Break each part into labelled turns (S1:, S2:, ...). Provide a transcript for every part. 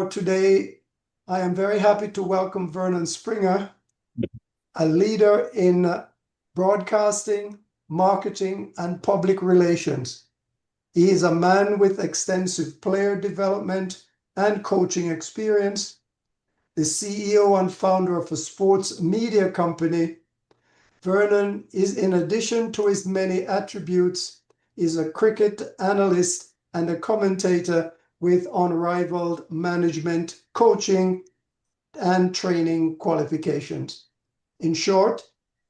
S1: today, I am very happy to welcome Vernon Springer, a leader in broadcasting, marketing, and public relations. He is a man with extensive player development and coaching experience, the CEO and founder of a sports media company. Vernon is, in addition to his many attributes, is a cricket analyst and a commentator with unrivaled management, coaching, and training qualifications. In short,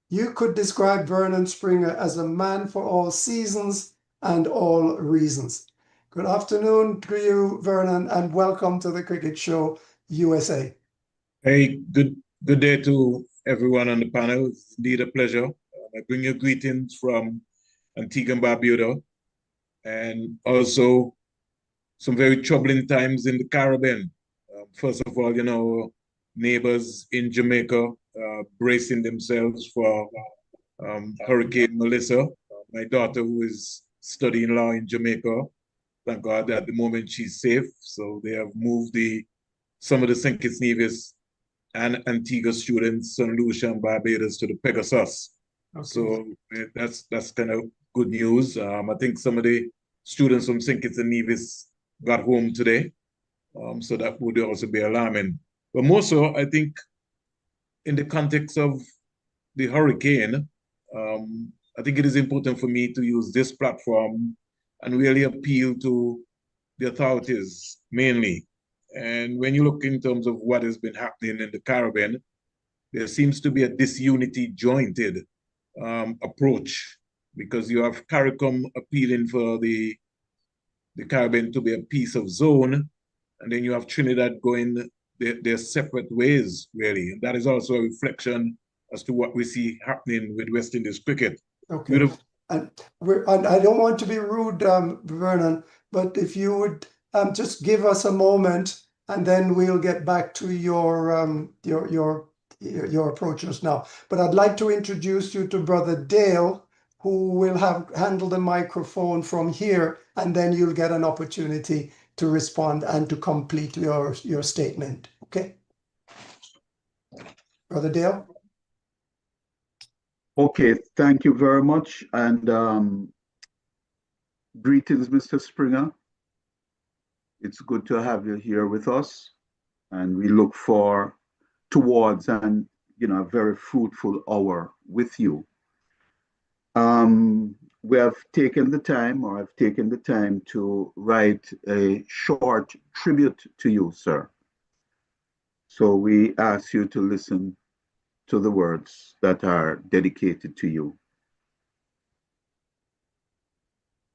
S1: you could describe Vernon Springer as a man for all seasons and all reasons. Good afternoon to you, Vernon, and welcome to the Cricket Show USA.
S2: Hey, good day to everyone on the panel. It's indeed a pleasure. I bring you greetings from Antigua and Barbuda, and also some very troubling times in the Caribbean. First of all, neighbors in Jamaica bracing themselves for Hurricane Melissa. My daughter, who is studying law in Jamaica, thank God at the moment she's safe. So they have moved some of the St. Kitts Nevis and Antigua students, St. Lucia and Barbados, to the Pegasus. Okay. So that's kind of good news. I think some of the students from St. Kitts and Nevis got home today. So that would also be alarming. But more so, I think in the context of the hurricane, I think it is important for me to use this platform and really appeal to the authorities mainly. And when you look in terms of what has been happening in the Caribbean, there seems to be a disunity jointed approach, because you have CARICOM appealing for the Caribbean to be a piece of zone, and then you have Trinidad going their separate ways, really. And that is also a reflection as to what we see happening with West Indies cricket.
S1: Okay. And I don't want to be rude, Vernon, but if you would just give us a moment, and then we'll get back to your approach just now. But I'd like to introduce you to Brother Dale, who will handle the microphone from here, and then you'll get an opportunity to respond and to complete your statement. Okay? Brother Dale?
S3: Okay, thank you very much. And greetings, Mr. Springer. It's good to have you here with us. And we look towards a very fruitful hour with you. We have taken the time, or I've taken the time, to write a short tribute to you, sir. So we ask you to listen to the words that are dedicated to you.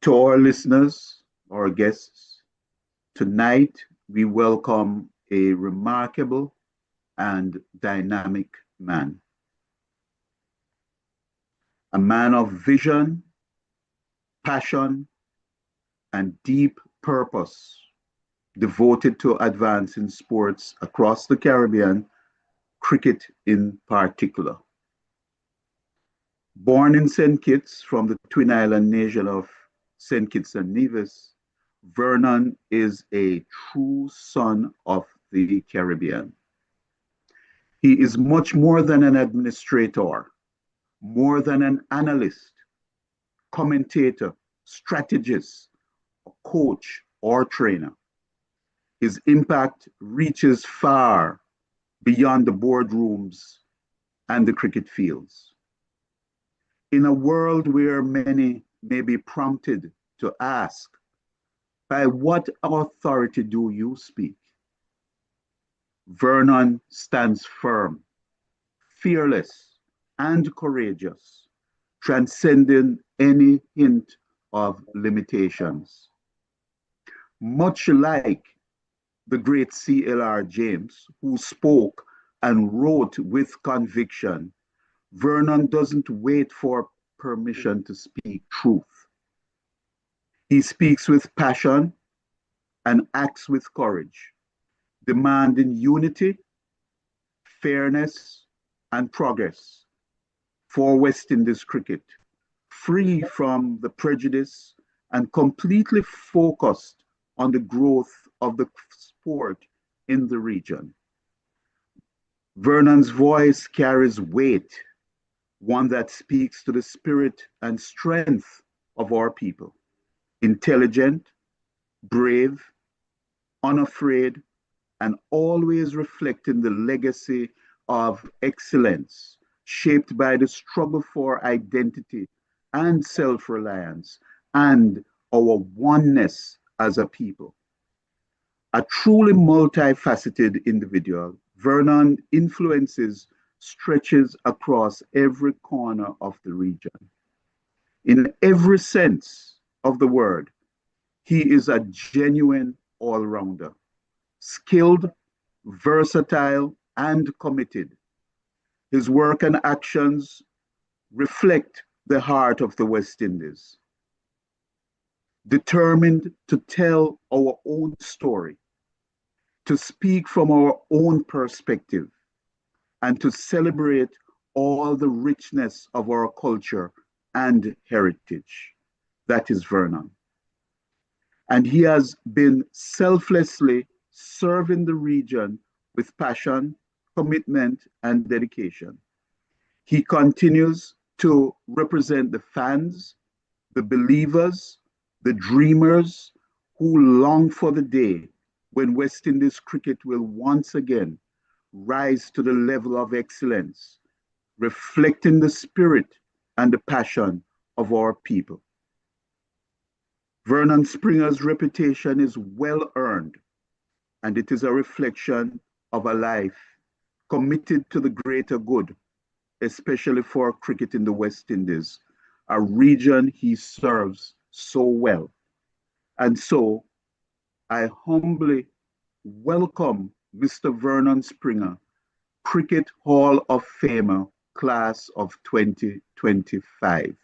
S3: To our listeners, our guests, tonight we welcome a remarkable and dynamic man. A man of vision, passion, and deep purpose, devoted to advancing sports across the Caribbean, cricket in particular. Born in St. Kitts from the Twin Island nation of St. Kitts and Nevis, Vernon is a true son of the Caribbean. He is much more than an administrator, more than an analyst, commentator, strategist, coach, or trainer. His impact reaches far beyond the boardrooms and the cricket fields. In a world where many may be prompted to ask, by what authority do you speak? Vernon stands firm, fearless, and courageous, transcending any hint of limitations. Much like the great C.L.R. James, who spoke and wrote with conviction, Vernon doesn't wait for permission to speak truth. He speaks with passion and acts with courage, demanding unity, fairness, and progress for West Indies cricket, free from the prejudice and completely focused on the growth of the sport in the region. Vernon's voice carries weight, one that speaks to the spirit and strength of our people. Intelligent, brave, unafraid, and always reflecting the legacy of excellence shaped by the struggle for identity and self reliance and our oneness as a people. A truly multifaceted individual, Vernon influences stretches across every corner of the region. In every sense of the word, he is a genuine all rounder, skilled, versatile, and committed. His work and actions reflect the heart of the West Indies, determined to tell our own story, to speak from our own perspective, and to celebrate all the richness of our culture and heritage. That is Vernon. And he has been selflessly serving the region with passion, commitment, and dedication. He continues to represent the fans, the believers, the dreamers who long for the day when West Indies cricket will once again rise to the level of excellence, reflecting the spirit and the passion of our people. Vernon Springer's reputation is well earned, and it is a reflection of a life committed to the greater good, especially for cricket in the West Indies, a region he serves so well. And so I humbly welcome Mr. Vernon Springer, Cricket Hall of Famer, class of 2025.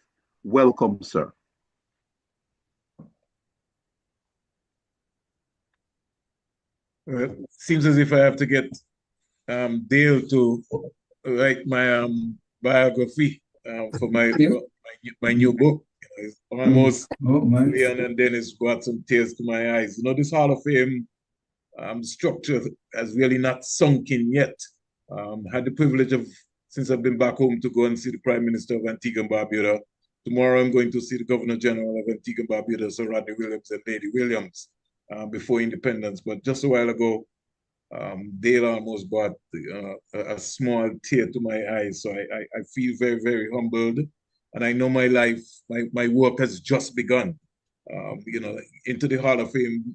S3: Welcome, sir.
S2: Seems as if I have to get Dale to write my biography for my new book. It's almost Leon and Dennis brought some tears to my eyes. You know, this Hall of Fame structure has really not sunk in yet. Had the privilege of, since I've been back home, to go and see the Prime Minister of Antigua and Barbuda. Tomorrow I'm going to see the Governor General of Antigua and Barbuda, Sir Rodney Williams and Lady Williams, before independence. But just a while ago, Dale almost brought a small tear to my eyes. So I feel very, very humbled. And I know my life, my work has just begun. You know, into the Hall of Fame,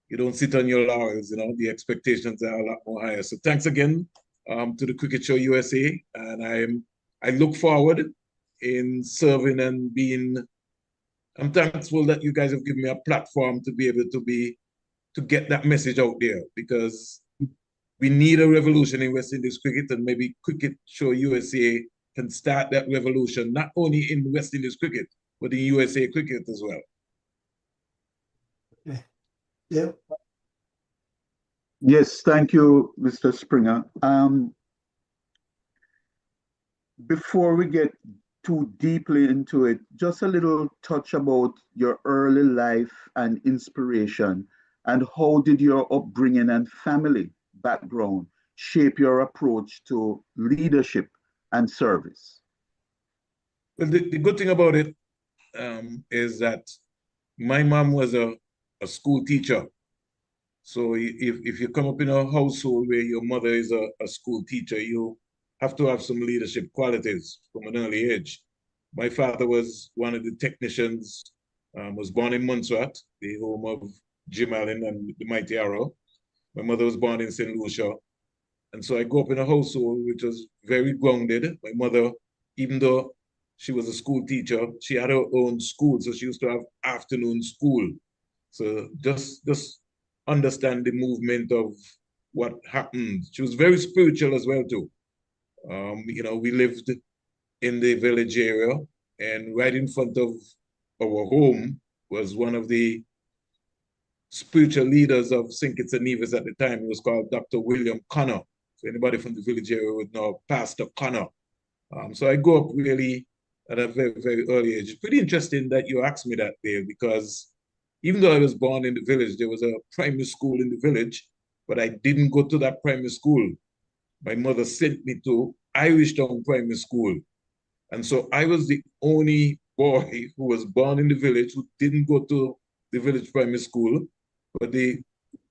S2: you don't sit on your laurels, you know, the expectations are a lot more higher. So thanks again to the Cricket Show USA. And I look forward in serving and being, I'm thankful that you guys have given me a platform to be able to get that message out there, because we need a revolution in West Indies cricket, and maybe Cricket Show USA can start that revolution, not only in West Indies cricket, but in USA cricket as well.
S1: Okay. Yeah.
S3: Yes, thank you, Mr. Springer. Before we get too deeply into it, just a little touch about your early life and inspiration, and how did your upbringing and family background shape your approach to leadership and service?
S2: Well, the good thing about it is that my mom was a school teacher. So if you come up in a household where your mother is a school teacher, you have to have some leadership qualities from an early age. My father was one of the technicians, was born in Montserrat, the home of Jim Allen and the Mighty Arrow. My mother was born in St. Lucia. And so I grew up in a household which was very grounded. My mother, even though she was a school teacher, she had her own school. So she used to have afternoon school. So just understand the movement of what happened. She was very spiritual as well too. You know, we lived in the village area, and right in front of our home was one of the spiritual leaders of St. Kitts and Nevis at the time. He was called Dr. William Connor. So anybody from the village area would know Pastor Connor. So I grew up really at a very, very early age. It's pretty interesting that you asked me that, Dale, because even though I was born in the village, there was a primary school in the village, but I didn't go to that primary school. My mother sent me to Irish Town Primary School. And so I was the only boy who was born in the village who didn't go to the village primary school, but the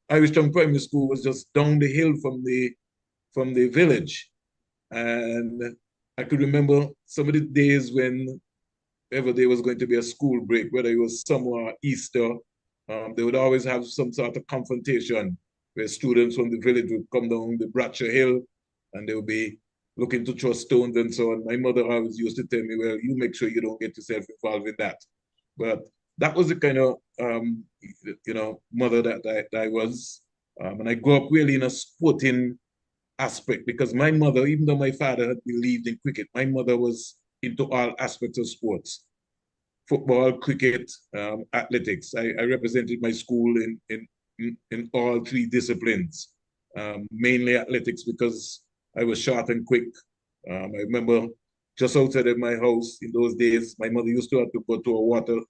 S2: Irish Town Primary School was just down the hill from the village. And I could remember some of the days when ever there was going to be a school break, whether it was summer or Easter, they would always have some sort of confrontation where students from the village would come down the Bratcher Hill and they would be looking to throw stones and so on. My mother always used to tell me, well, you make sure you don't get yourself involved in that. But that was the kind of, mother that I was. And I grew up really in a sporting aspect because my mother, even though my father had believed in cricket, my mother was into all aspects of sports: football, cricket, athletics. I represented my school in all three disciplines, mainly athletics because I was short and quick. I remember just outside of my house in those days, my mother used to have to go to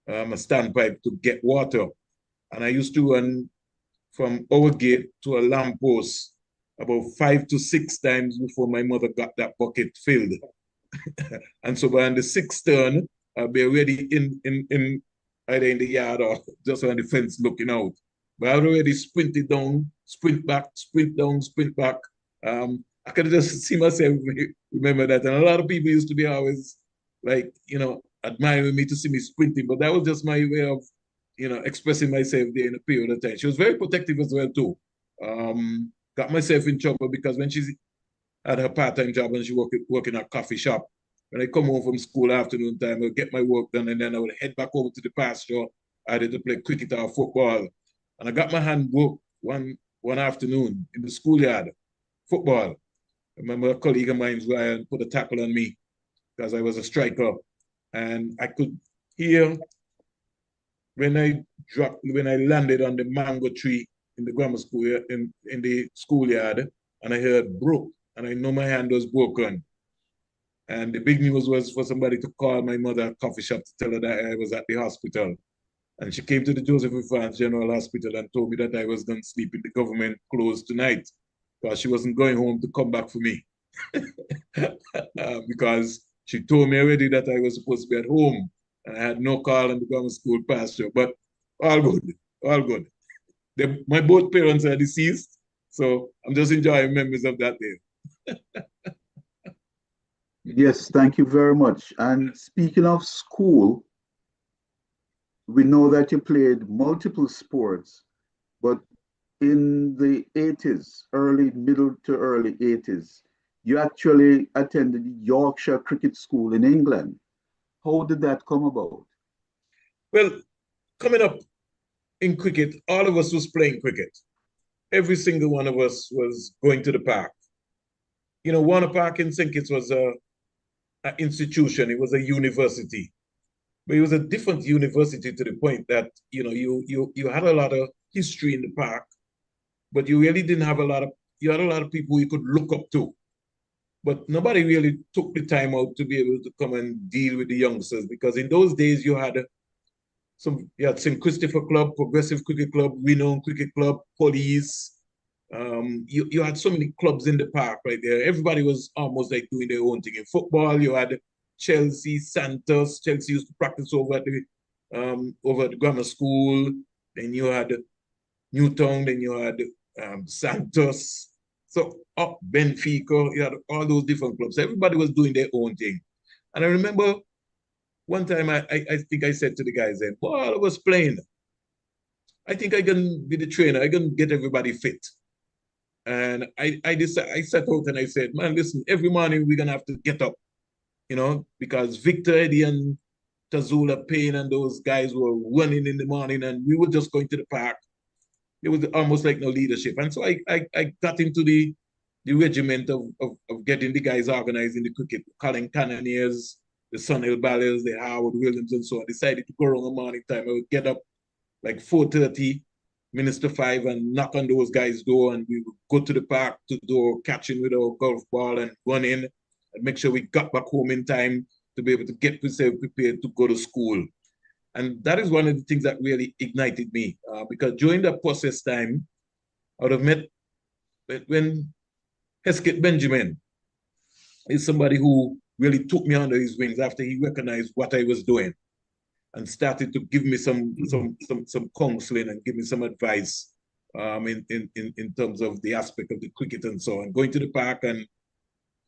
S2: a standpipe to get water. And I used to run from our gate to a lamppost about 5 to 6 times before my mother got that bucket filled. And so by the sixth turn, I'll be already in either in the yard or just on the fence looking out. But I'd already sprinted down, sprint back, sprint down, sprint back. I could just see myself remember that. And a lot of people used to be always like, admiring me to see me sprinting, but that was just my way of, expressing myself there in a period of time. She was very protective as well too. Got myself in trouble because when she had her part-time job and she worked in a coffee shop, when I come home from school afternoon time, I would get my work done and then I would head back over to the pasture either to play cricket or football. And I got my hand broke one afternoon in the schoolyard, football. I remember a colleague of mine put a tackle on me because I was a striker. And I could hear when I landed on the mango tree in the grammar school, in the schoolyard, and I heard broke, and I know my hand was broken. And the big news was for somebody to call my mother at coffee shop to tell her that I was at the hospital. And she came to the Joseph E. France General Hospital and told me that I was going to sleep in the government closed tonight because she wasn't going home to come back for me. Because she told me already that I was supposed to be at home and I had no call on the grammar school pasture, but all good, all good. My both parents are deceased, so I'm just enjoying memories of that day.
S3: Yes, thank you very much. And speaking of school, we know that you played multiple sports, but in the 80s, middle to early 80s, you actually attended Yorkshire Cricket School in England. How did that come about?
S2: Well, coming up in cricket, all of us was playing cricket. Every single one of us was going to the park. Warner Park in St. Kitts was an institution. It was a university. But it was a different university to the point that, you had a lot of history in the park, but you really didn't have you had a lot of people you could look up to. But nobody really took the time out to be able to come and deal with the youngsters because in those days you had St. Christopher Club, Progressive Cricket Club, Renown Cricket Club, Police. You had so many clubs in the park right there. Everybody was almost like doing their own thing. In football, you had Chelsea, Santos. Chelsea used to practice over at the grammar school. Then you had Newtown. Then you had Santos. So up Benfica, you had all those different clubs. Everybody was doing their own thing. And I remember one time I think I said to the guys then, while I was playing, I think I can be the trainer. I can get everybody fit. And I decided, I sat out and I said, man, listen, every morning we're going to have to get up, because Victor, Eddie, and Tazula Payne and those guys were running in the morning and we were just going to the park. It was almost like no leadership. And so I got into the regiment of getting the guys organized in the cricket, Colin Cannoneers, the Sunhill Ballers, the Howard Williams, and so on. I decided to go around the morning time. I would get up like 4:30, Minister 5, and knock on those guys' door, and we would go to the park to do catching with our golf ball and run in and make sure we got back home in time to be able to get ourselves prepared to go to school. And that is one of the things that really ignited me because during that process time, I would have met when Hesketh Benjamin is somebody who really took me under his wings after he recognized what I was doing and started to give me some counseling and give me some advice in terms of the aspect of the cricket and so on. Going to the park and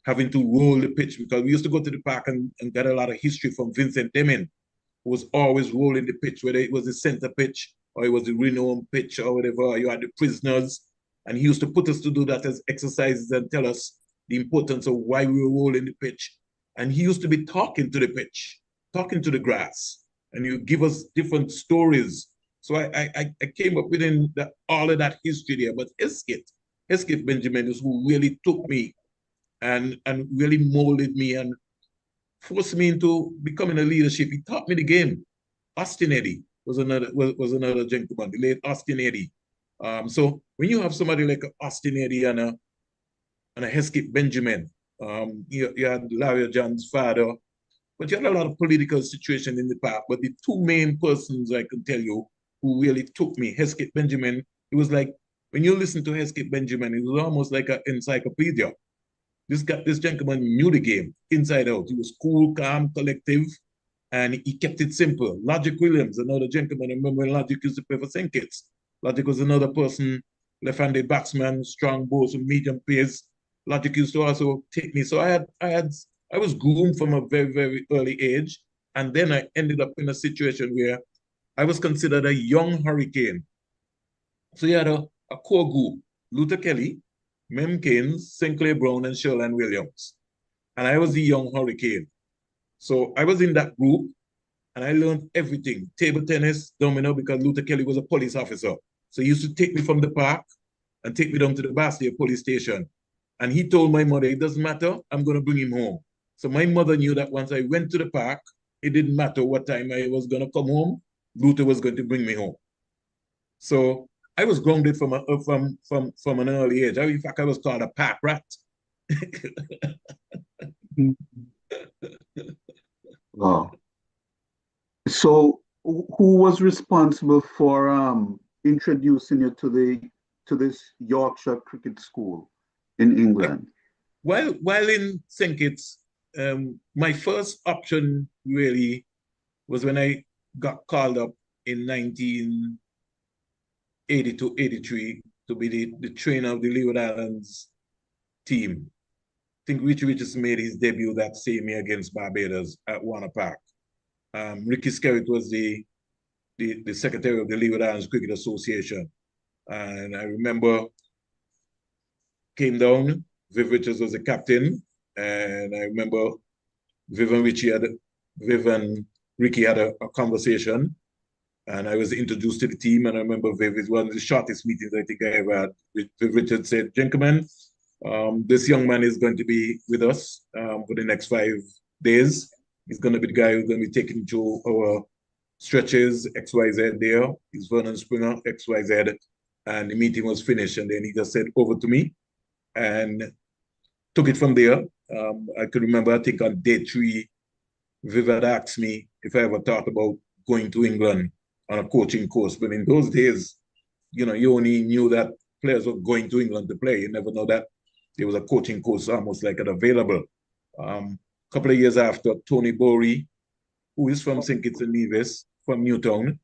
S2: having to roll the pitch, because we used to go to the park and get a lot of history from Vincent Deming, who was always rolling the pitch, whether it was the center pitch or it was the renowned pitch or whatever, or you had the prisoners. And he used to put us to do that as exercises and tell us the importance of why we were rolling the pitch. And he used to be talking to the pitch, talking to the grass, and he would give us different stories. So I came up within all of that history there. But Hesketh Benjamin is who really took me and really molded me and forced me into becoming a leadership. He taught me the game. Austin Eddy was another gentleman, the late Austin Eddy. So when you have somebody like Austin Eddy and a Hesketh Benjamin, you had Larry John's father, but you had a lot of political situation in the park. But the two main persons I can tell you who really took me, Hesketh Benjamin, it was like, when you listen to Hesketh Benjamin, it was almost like an encyclopedia. This gentleman knew the game inside out. He was cool, calm, collective, and he kept it simple. Logic Williams, another gentleman, I remember when Logic used to play for St. Kitts. Logic was another person, left-handed batsman, strong balls, medium pace. Logic used to also take me. So I was groomed from a very, very early age. And then I ended up in a situation where I was considered a young hurricane. So you had a core group, Luther Kelly, Mem Keynes, Sinclair Brown, and Sherland Williams. And I was the young hurricane. So I was in that group and I learned everything. Table tennis, domino, because Luther Kelly was a police officer. So he used to take me from the park and take me down to the Bastille police station. And he told my mother, it doesn't matter, I'm going to bring him home. So my mother knew that once I went to the park, it didn't matter what time I was going to come home, Luther was going to bring me home. So I was grounded from an early age. In fact, I was called a park rat.
S3: Wow. So who was responsible for introducing you to this Yorkshire cricket school in England?
S2: While in St. Kitts, my first option really was when I got called up in 1982-83 to be the trainer of the Leeward Islands team. I think Richie Richardson made his debut that same year against Barbados at Warner Park. Ricky Skerritt was the secretary of the Leeward Islands Cricket Association. And I remember came down, Viv Richards was the captain, and I remember Viv and Ricky had a conversation, and I was introduced to the team, and I remember Viv, it was one of the shortest meetings I think I ever had. Viv Richards said, gentlemen, this young man is going to be with us for the next 5 days. He's going to be the guy who's going to be taking through our stretches, XYZ there. He's Vernon Springer, XYZ. And the meeting was finished. And then he just said, over to me. And took it from there. I could remember, I think on day 3, Viv had asked me if I ever thought about going to England on a coaching course. But in those days, you only knew that players were going to England to play. You never know that there was a coaching course almost like it available. Couple of years after, Tony Bory, who is from St. Kitts and Nevis, from Newtown,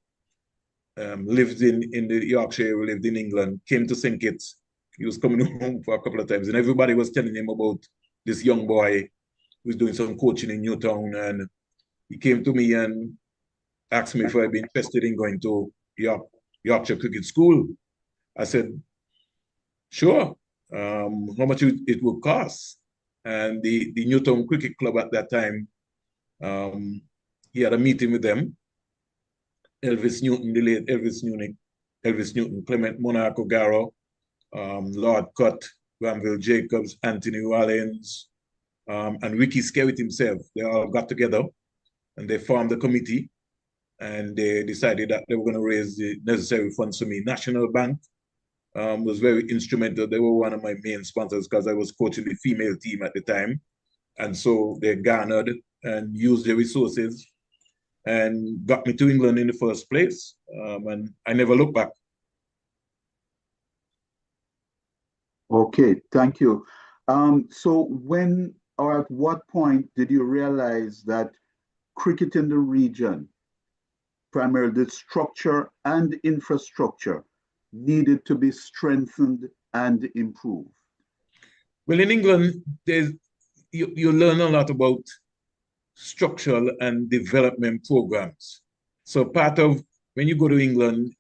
S2: lived in the Yorkshire area, lived in England, came to St. Kitts. He was coming home for a couple of times, and everybody was telling him about this young boy who was doing some coaching in Newtown. And he came to me and asked me if I'd be interested in going to Yorkshire Cricket School. I said, sure. How much it would cost? And the Newtown Cricket Club at that time, he had a meeting with them. Elvis Newton, the late Elvis Newton, Clement Monarch O'Gara, Lord Cutt, Granville Jacobs, Anthony Rollins, and Ricky Skerritt himself. They all got together and they formed a committee, and they decided that they were going to raise the necessary funds for me. National Bank was very instrumental. They were one of my main sponsors because I was coaching the female team at the time. And so they garnered and used their resources and got me to England in the first place. And I never looked back.
S3: Okay, thank you. So when or at what point did you realize that cricket in the region, primarily the structure and infrastructure, needed to be strengthened and improved?
S2: Well, in England, you learn a lot about structural and development programs. So part of when you go to England,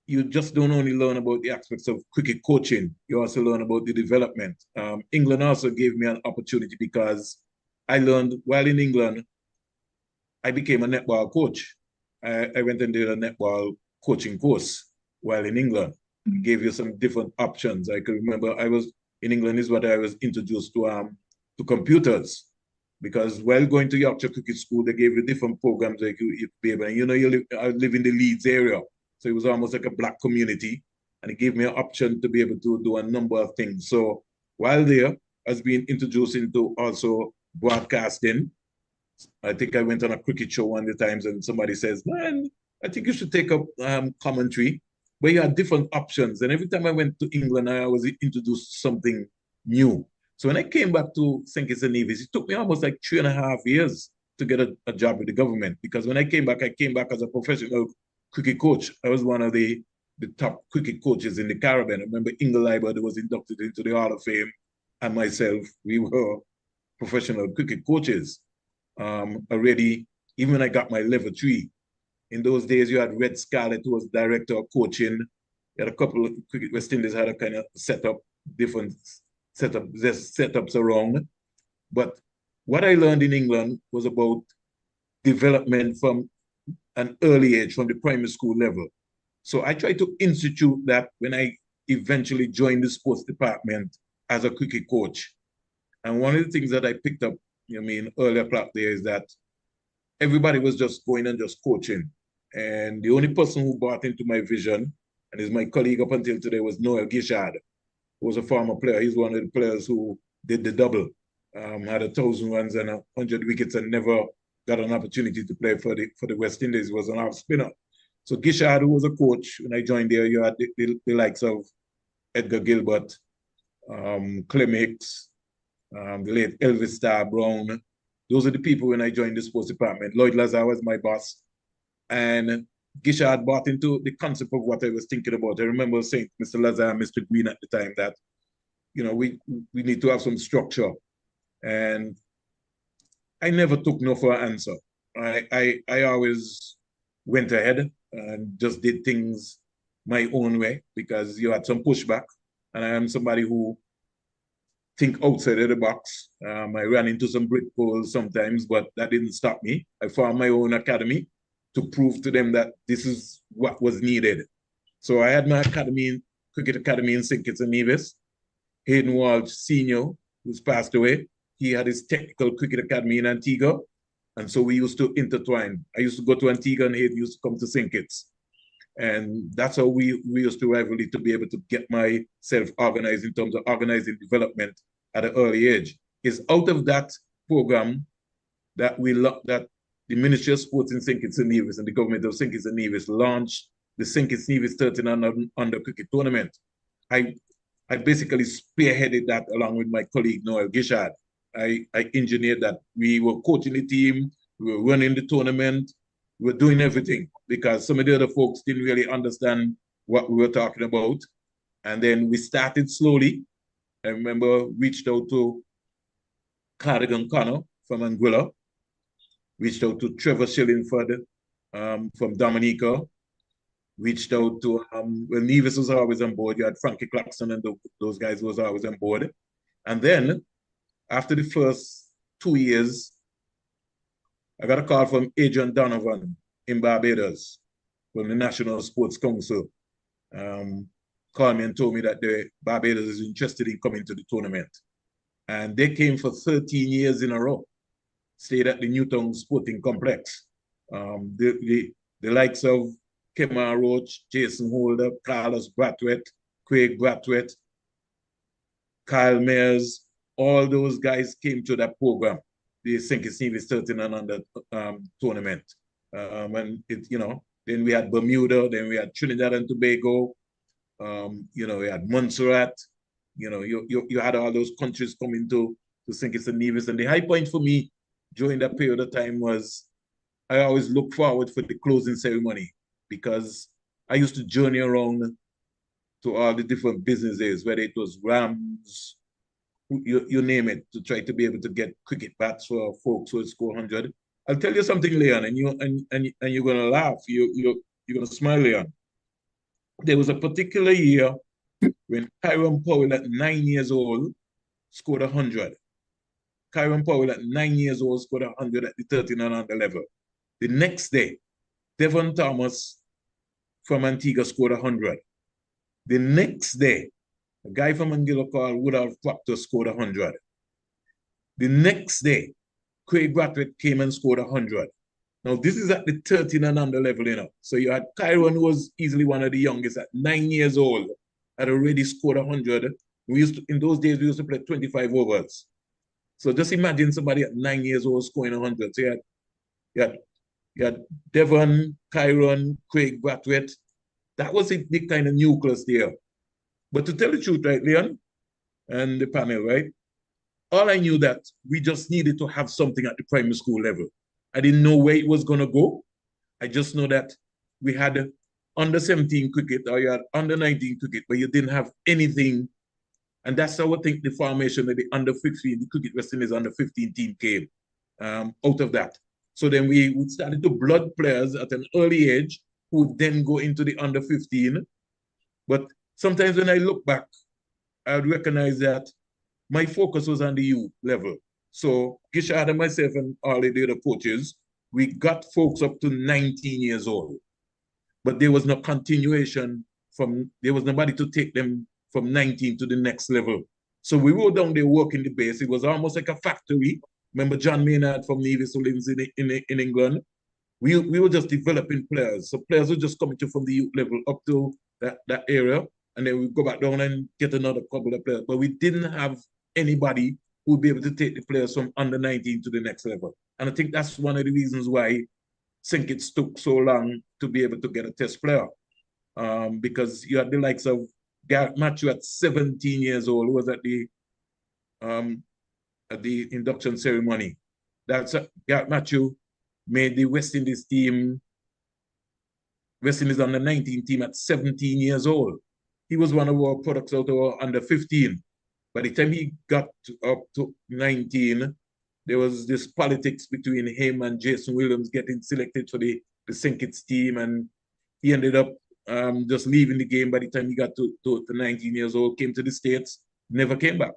S2: you just don't only learn about the aspects of cricket coaching, you also learn about the development. England also gave me an opportunity because I learned while in England, I became a netball coach. I went and did a netball coaching course while in England. It gave you some different options. I can remember I was in England is what I was introduced to computers because while going to Yorkshire Cricket School, they gave you different programs like you be able. You know, I live in the Leeds area, so it was almost like a black community, and it gave me an option to be able to do a number of things. So while there, I was being introduced into also broadcasting. I think I went on a cricket show one of the times and somebody says, man, I think you should take up commentary, where you had different options. And every time I went to England, I was introduced to something new. So when I came back to St. Kitts and Nevis, it took me almost like 3.5 years to get a job with the government. Because when I came back as a professional cricket coach. I was one of the top cricket coaches in the Caribbean. I remember Ingle Libert was inducted into the Hall of Fame, and myself, we were professional cricket coaches already, even when I got my level 3. In those days, you had Red Scarlett, who was director of coaching. You had a couple of cricket, West Indies had a kind of different setups around. But what I learned in England was about development from an early age, from the primary school level. So I tried to institute that when I eventually joined the sports department as a cricket coach. And one of the things that I picked up, earlier o'clock there is that everybody was just going and just coaching. And the only person who bought into my vision, and is my colleague up until today, was Noel Gishard, who was a former player. He's one of the players who did the double, had 1,000 runs and 100 wickets and never got an opportunity to play for the West Indies. He was an off spinner. So Gishard, who was a coach, when I joined there, you had the likes of Edgar Gilbert, Clem Hicks, the late Elvis Starr Brown. Those are the people when I joined the sports department. Lloyd Lazar was my boss. And Gishard bought into the concept of what I was thinking about. I remember saying to Mr. Lazar and Mr. Green at the time that, we need to have some structure. And I never took no for an answer. I always went ahead and just did things my own way because you had some pushback. And I am somebody who think outside of the box. I ran into some brick walls sometimes, but that didn't stop me. I formed my own academy to prove to them that this is what was needed. So I had my cricket academy in St. Kitts and Nevis. Hayden Walsh Sr., who's passed away, he had his technical cricket academy in Antigua. And so we used to intertwine. I used to go to Antigua and Hayden used to come to St. Kitts. And that's how we used to rivalry to be able to get myself organized in terms of organizing development at an early age. It's out of that program that that the Ministry of Sports in St. Kitts and Nevis and the government of St. Kitts and Nevis launched the St. Kitts and Nevis 13 under cricket tournament. I basically spearheaded that along with my colleague Noel Gishard. I engineered that. We were coaching the team, we were running the tournament, we were doing everything because some of the other folks didn't really understand what we were talking about. And then we started slowly. I remember reached out to Cardigan Connor from Anguilla, reached out to Trevor Shillingford from Dominica, reached out to, well, Nevis was always on board. You had Frankie Claxton and those guys was always on board. And then after the first 2 years, I got a call from Adrian Donovan in Barbados from the National Sports Council. Called me and told me that the Barbados is interested in coming to the tournament. And they came for 13 years in a row, stayed at the Newtown Sporting Complex. The likes of Kemar Roach, Jason Holder, Carlos Brathwaite, Craig Brathwaite, Kyle Mayers, all those guys came to that program, the St. Kitts Nevis 13 and under tournament. And then we had Bermuda, then we had Trinidad and Tobago, we had Montserrat, You had all those countries coming to St. Kitts and Nevis. And the high point for me during that period of time was I always look forward for the closing ceremony, because I used to journey around to all the different businesses, whether it was Rams, you name it, to try to be able to get cricket bats for folks who score 100. I'll tell you something, Leon, and you're gonna laugh. You're gonna smile, Leon. There was a particular year when Kyron Powell at 9 years old scored 100. Kyron Powell at 9 years old scored 100 at the 13 and under level. The next day, Devon Thomas from Antigua scored 100. The next day, a guy from Anguilla called Woodall Proctor scored 100. The next day, Craig Brathwaite came and scored 100. Now, this is at the 13 and under level, So you had Kyron, who was easily one of the youngest at 9 years old, had already scored 100. In those days, we used to play 25 overs. So just imagine somebody at 9 years old scoring 100. So you had Devon, Kyron, Craig Brathwaite. That was the kind of nucleus there. But to tell the truth, right, Leon, and the panel, right, all I knew that we just needed to have something at the primary school level. I didn't know where it was going to go. I just know that we had under 17 cricket, or you had under 19 cricket, but you didn't have anything. And that's how I think the formation of the under 15, the Cricket West Indies under 15 team came out of that. So then we started to blood players at an early age who would then go into the under 15. But sometimes when I look back, I would recognize that my focus was on the youth level. So Gishad and myself and all the other coaches, we got folks up to 19 years old. But there was no continuation there was nobody to take them from 19 to the next level. So we were down there working the base. It was almost like a factory. Remember John Maynard from Nevis who lives in England? We were just developing players. So players were just coming from the youth level up to that area. And then we go back down and get another couple of players. But we didn't have anybody who would be able to take the players from under 19 to the next level. And I think that's one of the reasons why St. Kitts took so long to be able to get a test player. Because you had the likes of Garrett Matthew at 17 years old, who was at the induction ceremony. That's Garrett Matthew made the West Indies team, West Indies under 19 team at 17 years old. He was one of our products out of our under 15. By the time he got up to 19, there was this politics between him and Jason Williams getting selected for the St. Kitts team, and he ended up just leaving the game by the time he got to 19 years old, came to the States, never came back.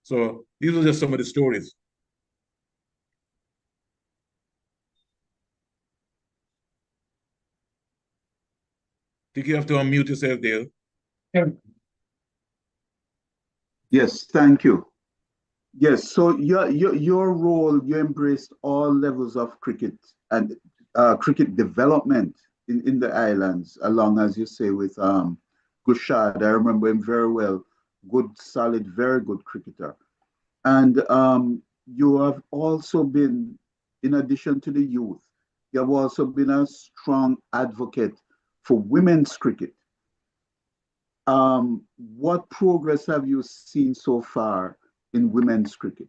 S2: So these are just some of the stories. I think you have to unmute yourself, Dale.
S1: Yeah.
S3: Yes, thank you. Yes, so your role, you embraced all levels of cricket and cricket development in the islands, along, as you say, with Gushad. I remember him very well. Good, solid, very good cricketer. And you have also been, in addition to the youth, you have also been a strong advocate for women's cricket. What progress have you seen so far in women's cricket?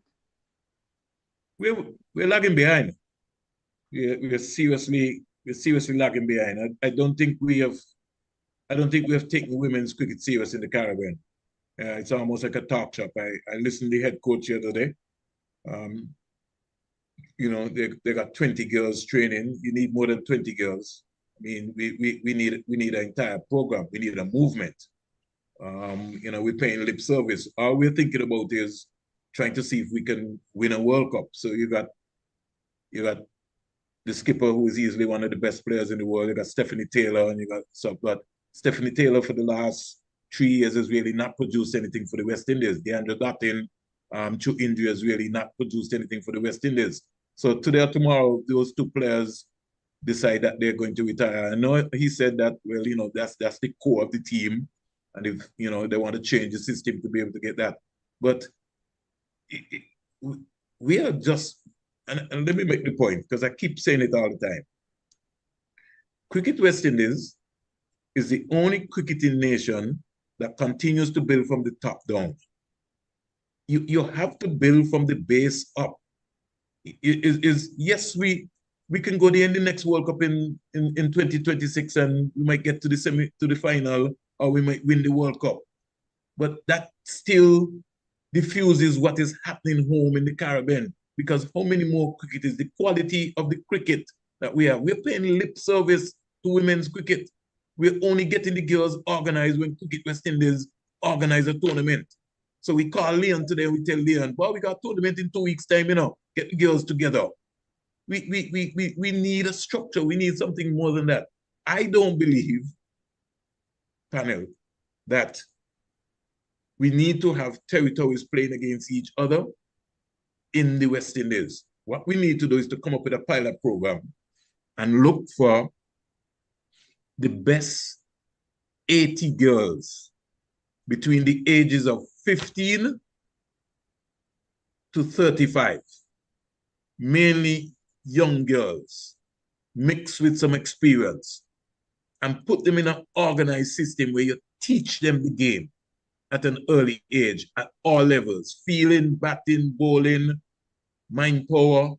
S2: We're lagging behind. We're seriously lagging behind. I don't think we have taken women's cricket serious in the Caribbean. It's almost like a talk shop. I listened to the head coach the other day. They got 20 girls training. You need more than 20 girls. I mean, we need an entire program. We need a movement. We're paying lip service. All we're thinking about is trying to see if we can win a World Cup. So you got the skipper, who is easily one of the best players in the world. You got Stephanie Taylor, and but Stephanie Taylor for the last 3 years has really not produced anything for the West Indies. Deandra Dottin, through injury, has really not produced anything for the West Indies. So today or tomorrow, those two players decide that they're going to retire. I know he said that, well, that's the core of the team. And if, they want to change the system to be able to get that. But we are just, and let me make the point, because I keep saying it all the time. Cricket West Indies is the only cricketing nation that continues to build from the top down. You have to build from the base up. Yes, we can go there in the next World Cup in 2026, and we might get to the final, or we might win the World Cup. But that still diffuses what is happening home in the Caribbean, because how many more cricket is the quality of the cricket that we have? We're paying lip service to women's cricket. We're only getting the girls organized when Cricket West Indies organize a tournament. So we call Leon today, we tell Leon, well, we got a tournament in 2 weeks' time, get the girls together. We need a structure. We need something more than that. I don't believe, panel, that we need to have territories playing against each other in the West Indies. What we need to do is to come up with a pilot program and look for the best 80 girls between the ages of 15 to 35, mainly young girls, mixed with some experience, and put them in an organized system where you teach them the game at an early age, at all levels: fielding, batting, bowling, mind power,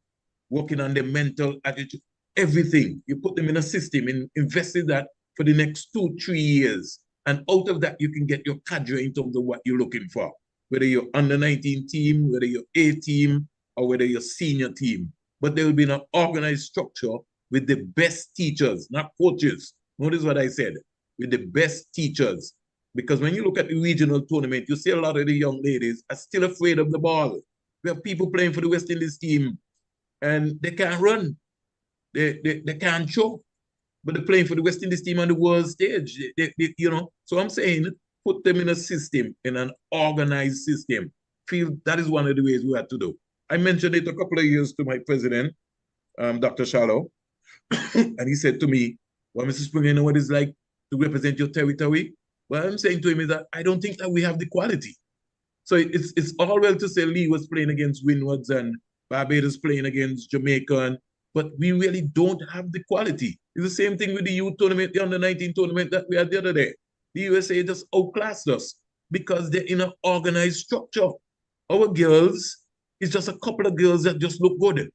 S2: working on their mental attitude, everything. You put them in a system and invest in that for the next 2-3 years. And out of that, you can get your cadre in terms of what you're looking for, whether you're under 19 team, whether you're A team, or whether you're senior team. But there will be an organized structure with the best teachers, not coaches. Notice what I said, with the best teachers. Because when you look at the regional tournament, you see a lot of the young ladies are still afraid of the ball. We have people playing for the West Indies team, and they can't run. They can't show. But they're playing for the West Indies team on the world stage. So I'm saying, put them in a system, in an organized system. Feel that is one of the ways we have to do. I mentioned it a couple of years to my president, Dr. Shallow, and he said to me, well, Mr. Springer, you know what it's like to represent your territory? What I'm saying to him is that I don't think that we have the quality. So it's all well to say Lee was playing against Windwards and Barbados playing against Jamaica, but we really don't have the quality. It's the same thing with the youth tournament, the under-19 tournament that we had the other day. The USA just outclassed us because they're in an organized structure. Our girls, it's just a couple of girls that just look good.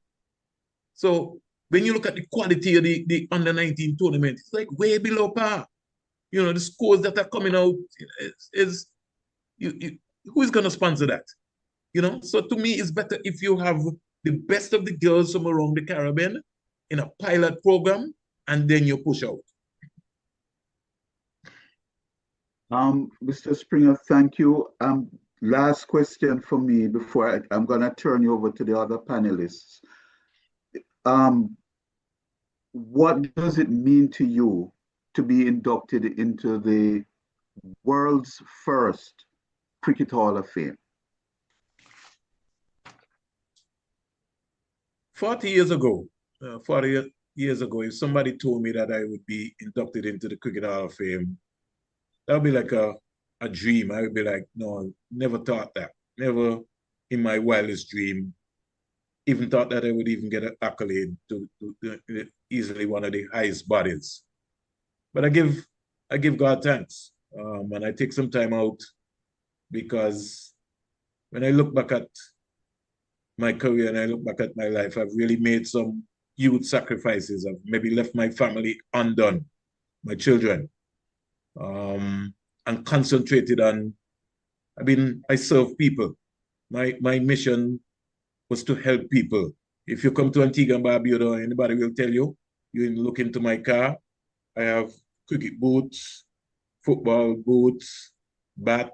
S2: So when you look at the quality of the under-19 tournament, it's like way below par. The scores that are coming out who is going to sponsor that? So to me, it's better if you have the best of the girls from around the Caribbean in a pilot program, and then you push out.
S3: Mr. Springer, thank you. Last question for me before I'm going to turn you over to the other panelists. What does it mean to you to be inducted into the world's first Cricket Hall of Fame?
S2: 40 years ago, if somebody told me that I would be inducted into the Cricket Hall of Fame, that would be like a dream. I would be like, no, never thought that. Never in my wildest dream even thought that I would even get an accolade to easily one of the highest bodies. But I give God thanks, and I take some time out, because when I look back at my career and I look back at my life, I've really made some huge sacrifices. I've maybe left my family undone, my children, and concentrated on, I serve people. My mission was to help people. If you come to Antigua and Barbuda, anybody will tell you, you look into my car, I have cricket boots, football boots, bat,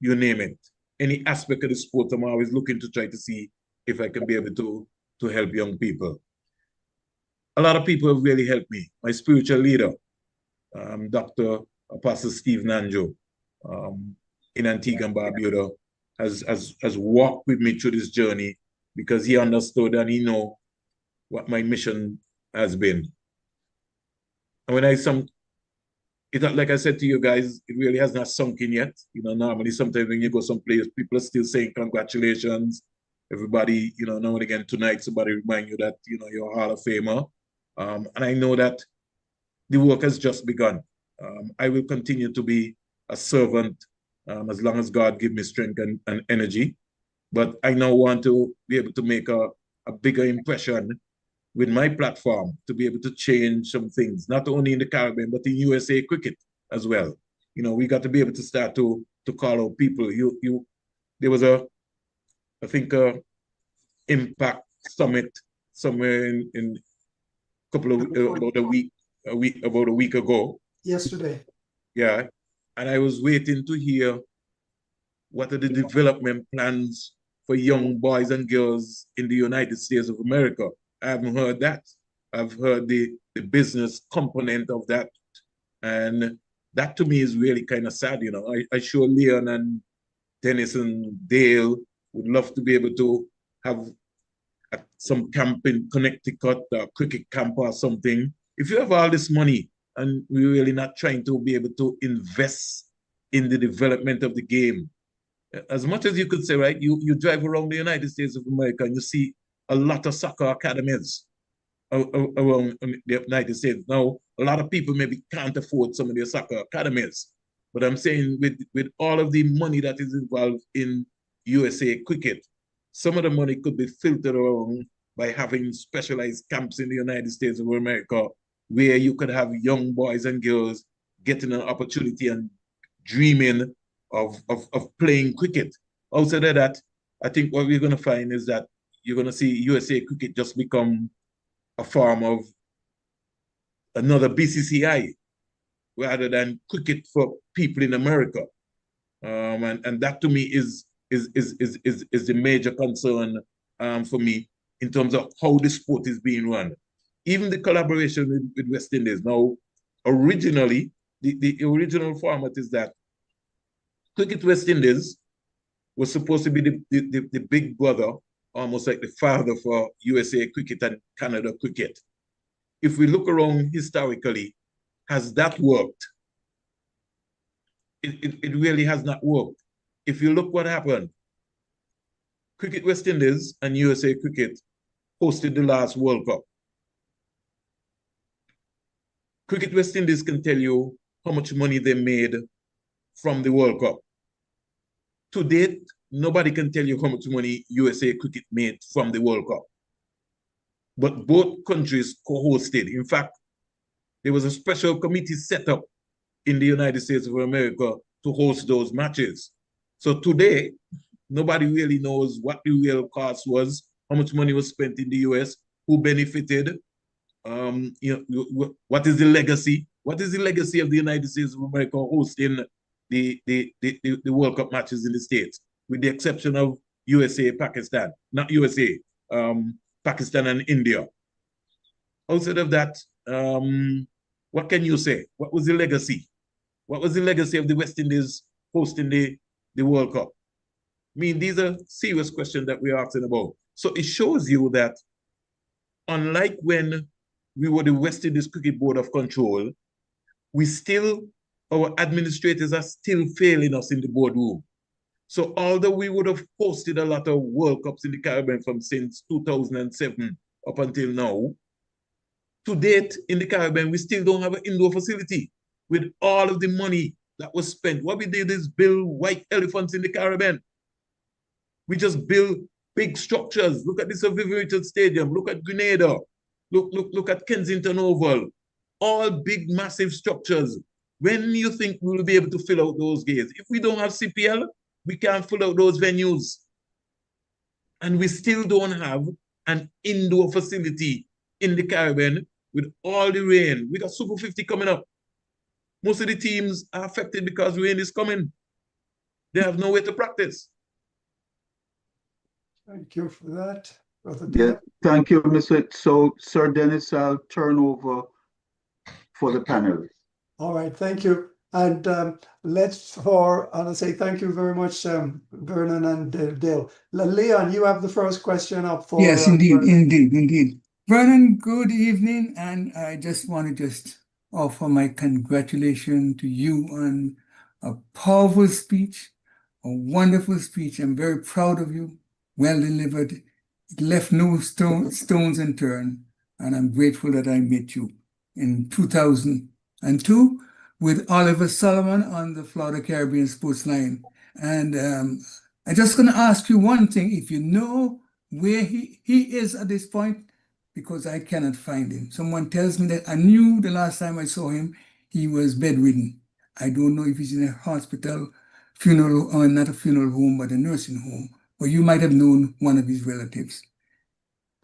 S2: you name it. Any aspect of the sport, I'm always looking to try to see if I can be able to help young people. A lot of people have really helped me. My spiritual leader, Dr. Apostle Steve Nanjo, in Antigua and Barbuda, has walked with me through this journey, because he understood and he knows what my mission has been. And when like I said to you guys, it really has not sunk in yet. Normally sometimes when you go someplace, people are still saying congratulations. Everybody, now and again tonight, somebody remind you that, you're a Hall of Famer. And I know that the work has just begun. I will continue to be a servant as long as God give me strength and energy. But I now want to be able to make a bigger impression with my platform to be able to change some things, not only in the Caribbean, but in USA cricket as well. You know, we got to be able to start to call out people. There was I think impact summit somewhere in couple of about a week ago.
S1: Yesterday.
S2: Yeah. And I was waiting to hear what are the development plans for young boys and girls in the United States of America. I haven't heard that. I've heard the business component of that. And that to me is really kind of sad. You know, I sure Leon and Dennis and Dale would love to be able to have some camp in Connecticut, a cricket camp or something. If you have all this money and we're really not trying to be able to invest in the development of the game, as much as you could say, right, you drive around the United States of America and you see a lot of soccer academies around the United States. Now, a lot of people maybe can't afford some of their soccer academies, but I'm saying with all of the money that is involved in USA cricket, some of the money could be filtered around by having specialized camps in the United States of America where you could have young boys and girls getting an opportunity and dreaming of playing cricket. Outside of that, I think what we're going to find is that you're going to see USA cricket just become a form of another BCCI rather than cricket for people in America. And that to me is the major concern for me in terms of how the sport is being run. Even the collaboration with West Indies. Now, originally, the original format is that Cricket West Indies was supposed to be the big brother, almost like the father for USA cricket and Canada cricket. If we look around historically, has that worked? It really has not worked. If you look what happened, Cricket West Indies and USA Cricket hosted the last World Cup. Cricket West Indies can tell you how much money they made from the World Cup. To date, nobody can tell you how much money USA Cricket made from the World Cup. But both countries co-hosted. In fact, there was a special committee set up in the United States of America to host those matches. So today, nobody really knows what the real cost was, how much money was spent in the US, who benefited, what is the legacy? What is the legacy of the United States of America hosting the World Cup matches in the States, with the exception of USA, Pakistan, not USA, Pakistan and India. Outside of that, what can you say? What was the legacy? What was the legacy of the West Indies hosting the World Cup? I mean, these are serious questions that we're asking about. So it shows you that unlike when we were the West Indies Cricket Board of Control, our administrators are still failing us in the boardroom. So although we would have hosted a lot of World Cups in the Caribbean from since 2007 up until now, to date in the Caribbean, we still don't have an indoor facility with all of the money that was spent. What we did is build white elephants in the Caribbean. We just build big structures. Look at the Sir Vivian Richards Stadium. Look at Grenada. Look at Kensington Oval. All big, massive structures. When you think we will be able to fill out those gates? If we don't have CPL, we can't fill out those venues. And we still don't have an indoor facility in the Caribbean with all the rain. We got Super 50 coming up. Most of the teams are affected because rain is coming. They have nowhere to practice.
S1: Thank you for that, Brother
S3: Yeah,
S1: Dale.
S3: thank you, Mr. So, Sir Dennis, I'll turn over for the panel.
S1: All right, thank you. And I'll say thank you very much, Vernon and Dale. Leon, you have the first question up for.
S4: Yes, indeed. Vernon, good evening, and I just want to offer my congratulations to you on a powerful speech, a wonderful speech. I'm very proud of you. Well delivered. It left no stones unturned, and I'm grateful that I met you in 2002 with Oliver Solomon on the Florida Caribbean Sports Line. And I'm just going to ask you one thing. If you know where he is at this point, because I cannot find him. Someone tells me that I knew the last time I saw him, he was bedridden. I don't know if he's in a hospital, funeral, or not a funeral home, but a nursing home. Or you might have known one of his relatives.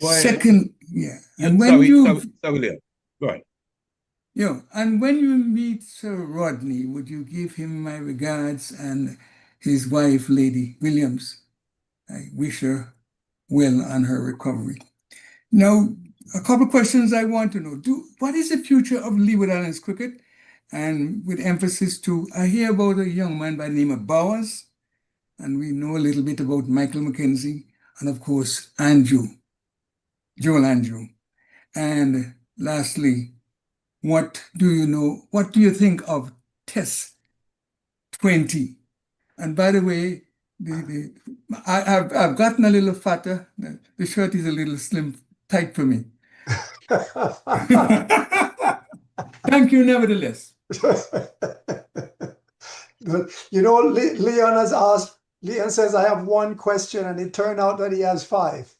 S2: Why?
S4: Second, yeah. And when
S2: sorry, Leah. Go ahead.
S4: Yeah, and when you meet Sir Rodney, would you give him my regards and his wife, Lady Williams? I wish her well on her recovery. Now, a couple of questions I want to know. What is the future of Leeward Islands cricket? And with emphasis to, I hear about a young man by the name of Bowers, and we know a little bit about Michael McKenzie, and of course, Joel Andrew. And lastly, what do you think of Test 20? And by the way, I've gotten a little fatter. The shirt is a little slim, tight for me. Thank you, nevertheless.
S1: You know, Leon says, I have one question, and it turned out that he has 5.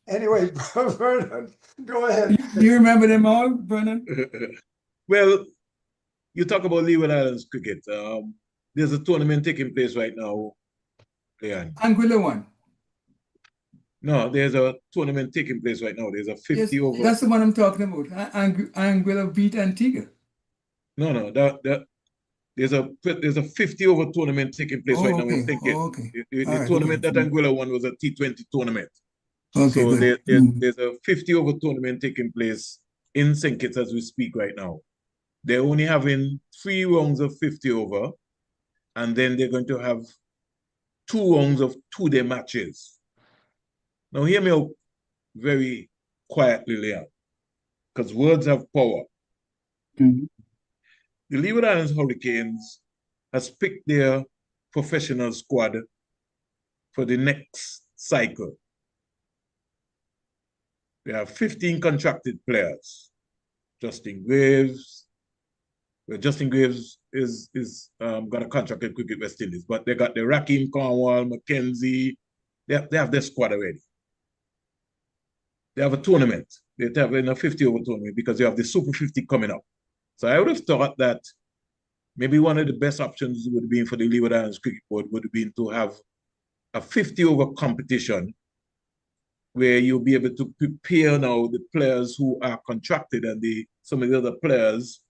S1: Anyway, Vernon, go ahead.
S4: Do you remember them all, Vernon?
S2: Well, you talk about Leeward Islands cricket. There's a tournament taking place right now, Leon.
S4: Anguilla won.
S2: No, there's a tournament taking place right now. There's a 50 over.
S4: That's the one I'm talking about. Anguilla beat Antigua.
S2: No, there's a 50 over tournament taking place right now.
S4: Okay.
S2: The tournament that Anguilla won was a T20 tournament.
S4: Okay,
S2: so there's a 50 over tournament taking place in St. Kitts as we speak right now. They're only having 3 rounds of 50 over, and then they're going to have 2 rounds of 2-day matches. Now, hear me out very quietly, Leon, because words have power.
S4: Mm-hmm.
S2: The Leeward Islands Hurricanes has picked their professional squad for the next cycle. They have 15 contracted players. Justin Graves is got a contract in Cricket West Indies, but they got the Raheem Cornwall, McKenzie. They have their squad already. They have a tournament. They have a 50 over tournament because they have the Super 50 coming up. So I would have thought that maybe one of the best options would be for the Leeward Islands Cricket Board would have been to have a 50 over competition where you'll be able to prepare now the players who are contracted and some of the other players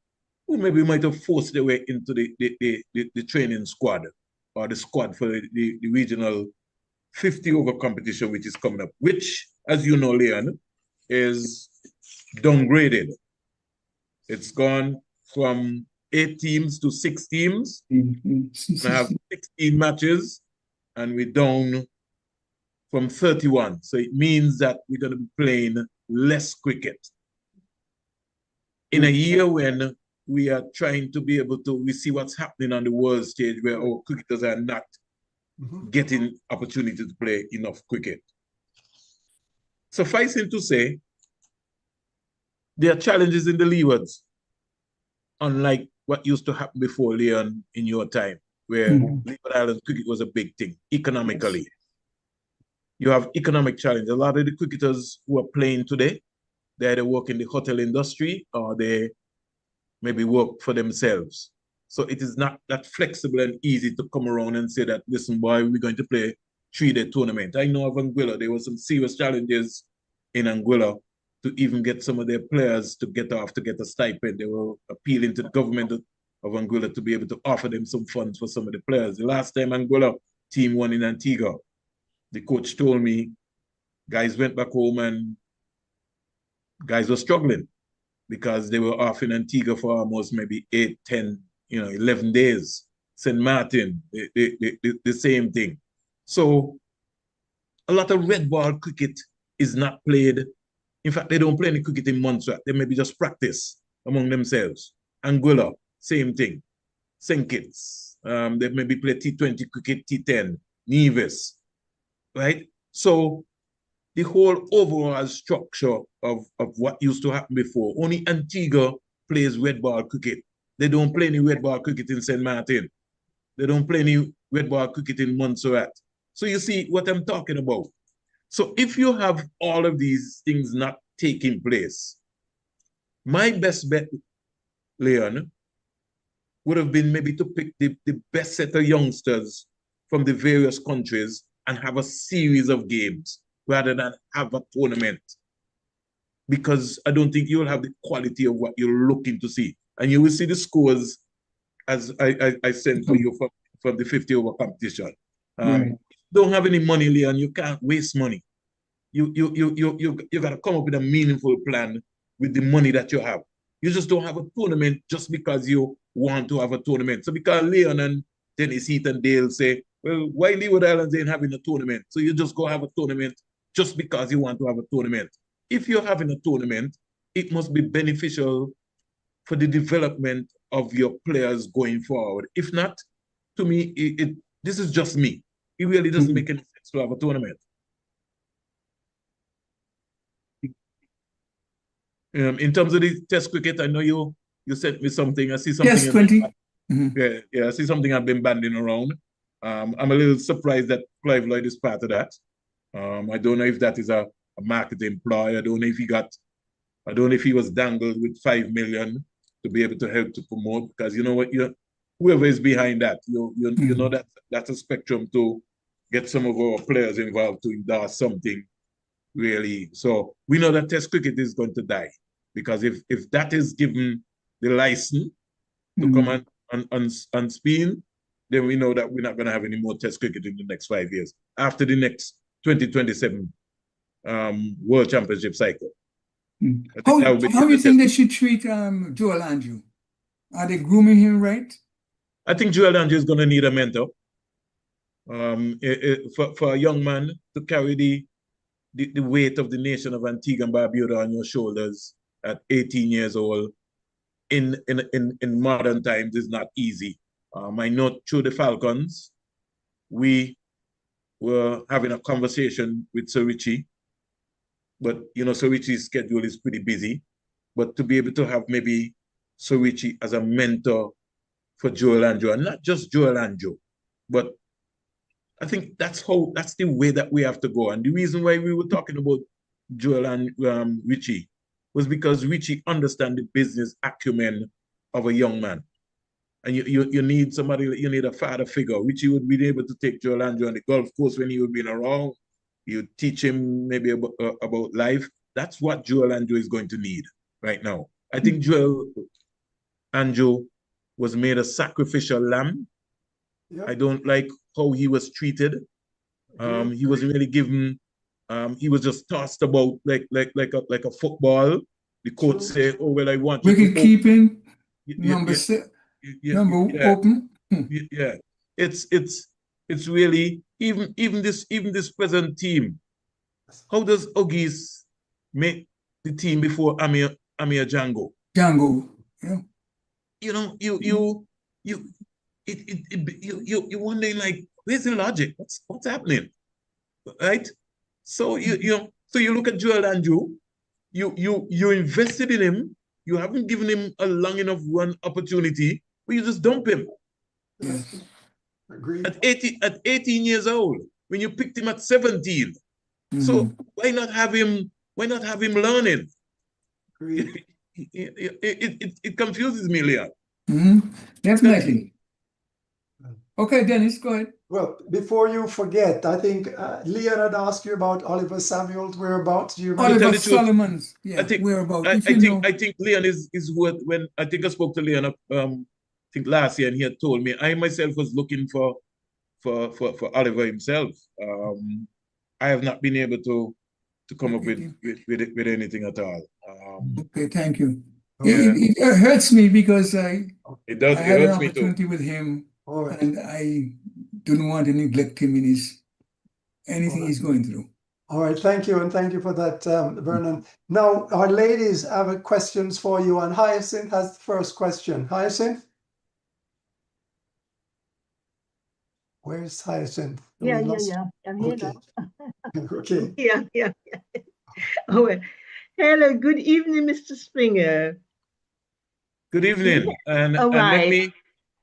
S2: who maybe might have forced their way into the training squad or the squad for the regional 50 over competition, which is coming up, which, as you know, Leon, is downgraded. It's gone from 8 teams to 6 teams. Mm-hmm. I have 16 matches, and we're down from 31. So it means that we're going to be playing less cricket. In a year when we are trying to be able to, we see what's happening on the world stage where our cricketers are not getting opportunity to play enough cricket. Suffice it to say, there are challenges in the Leewards, unlike what used to happen before, Leon, in your time, where Leeward Islands cricket was a big thing economically. Yes. You have economic challenge. A lot of the cricketers who are playing today, they either work in the hotel industry or they maybe work for themselves. So it is not that flexible and easy to come around and say that, listen, boy, we're going to play 3-day tournament. I know of Anguilla, there were some serious challenges in Anguilla to even get some of their players to get a stipend. They were appealing to the government of Anguilla to be able to offer them some funds for some of the players. The last time Anguilla team won in Antigua, the coach told me guys went back home and guys were struggling because they were off in Antigua for almost maybe 8, 10, 11 days. St. Martin, the same thing. So a lot of red ball cricket is not played. In fact, they don't play any cricket in Montserrat. They maybe just practice among themselves. Anguilla, same thing. St. Kitts, they maybe play T20 cricket, T10, Nevis, right? So the whole overall structure of what used to happen before, only Antigua plays red ball cricket. They don't play any red ball cricket in St. Martin. They don't play any red ball cricket in Montserrat. So you see what I'm talking about. So if you have all of these things not taking place, my best bet, Leon, would have been maybe to pick the best set of youngsters from the various countries and have a series of games rather than have a tournament. Because I don't think you'll have the quality of what you're looking to see. And you will see the scores as I sent for you from the 50 over competition.
S4: Right.
S2: Don't have any money, Leon, you can't waste money. You got to come up with a meaningful plan with the money that you have. You just don't have a tournament just because you want to have a tournament. So because Leon and Dennis Heath and Dale say, well, why Leeward Islands ain't having a tournament? So you just go have a tournament just because you want to have a tournament. If you're having a tournament, it must be beneficial for the development of your players going forward. If not, to me, this is just me. It really doesn't make any sense to have a tournament. In terms of the Test cricket, I know you sent me something. I see something.
S4: Yes, 20.
S2: Yeah, I see something I've been banding around. I'm a little surprised that Clive Lloyd is part of that. I don't know if that is a marketing ploy. I don't know if he was dangled with 5 million to be able to help to promote, because you know what, whoever is behind that, you know that's a spectrum to get some of our players involved to endorse something really. So we know that Test cricket is going to die, because if that is given the license to come on spin, then we know that we're not going to have any more Test cricket in the next 5 years after the next 2027 World Championship cycle.
S4: How do you think they should treat Joel Andrew? Are they grooming him right?
S2: I think Joel Andrew is going to need a mentor. For a young man to carry the weight of the nation of Antigua and Barbuda on your shoulders at 18 years old in modern times is not easy. I know through the Falcons, we were having a conversation with Sir Richie, but Sir Richie's schedule is pretty busy. But to be able to have maybe Sir Richie as a mentor for Joel Andrew, and not just Joel Andrew, but I think that's the way that we have to go. And the reason why we were talking about Joel and Richie was because Richie understands the business acumen of a young man. And you need somebody, you need a father figure. Richie would be able to take Joel Andrew on the golf course when he would be around. You teach him maybe about life. That's what Joel Andrew is going to need right now. I think Joel Andrew was made a sacrificial lamb. Yep. I don't like how he was treated. He wasn't really given. He was just tossed about like a football. The coach say, "Oh well, I want you to
S4: keeping number open."
S2: Yeah, it's really even this present team. How does Ogis make the team before Amir Django?
S4: Django, yeah.
S2: You're wondering, like, where's the logic? What's happening, right? So so you look at Joel Andrew. You invested in him. You haven't given him a long enough run opportunity, but you just dump him.
S4: Yes.
S1: Agreed.
S2: At 18 years old, when you picked him at 17. So why not have him learning?
S1: Agreed.
S2: It confuses me, Leon.
S4: Definitely. Okay, Dennis, go ahead.
S1: Well, before you forget, I think Leon had asked you about Oliver Samuel's whereabouts. Do you remember?
S4: Oliver Solomon's, yeah, whereabouts.
S2: I think Leon is what, when I think I spoke to Leon I think last year, and he had told me, I myself was looking for Oliver himself. I have not been able to come up with anything at all.
S4: Okay, thank you.
S2: Yeah.
S4: It hurts me because I
S2: had
S4: an opportunity with him, and I don't want to neglect him in anything he's going through.
S1: All right, thank you, and thank you for that, Vernon. Now, our ladies have questions for you, and Hyacinth has the first question. Hyacinth? Where's Hyacinth?
S5: Yeah. I'm here now.
S1: Okay.
S5: Yeah. Oh, well. Hello, good evening, Mr. Springer.
S2: Good evening. And
S6: All right.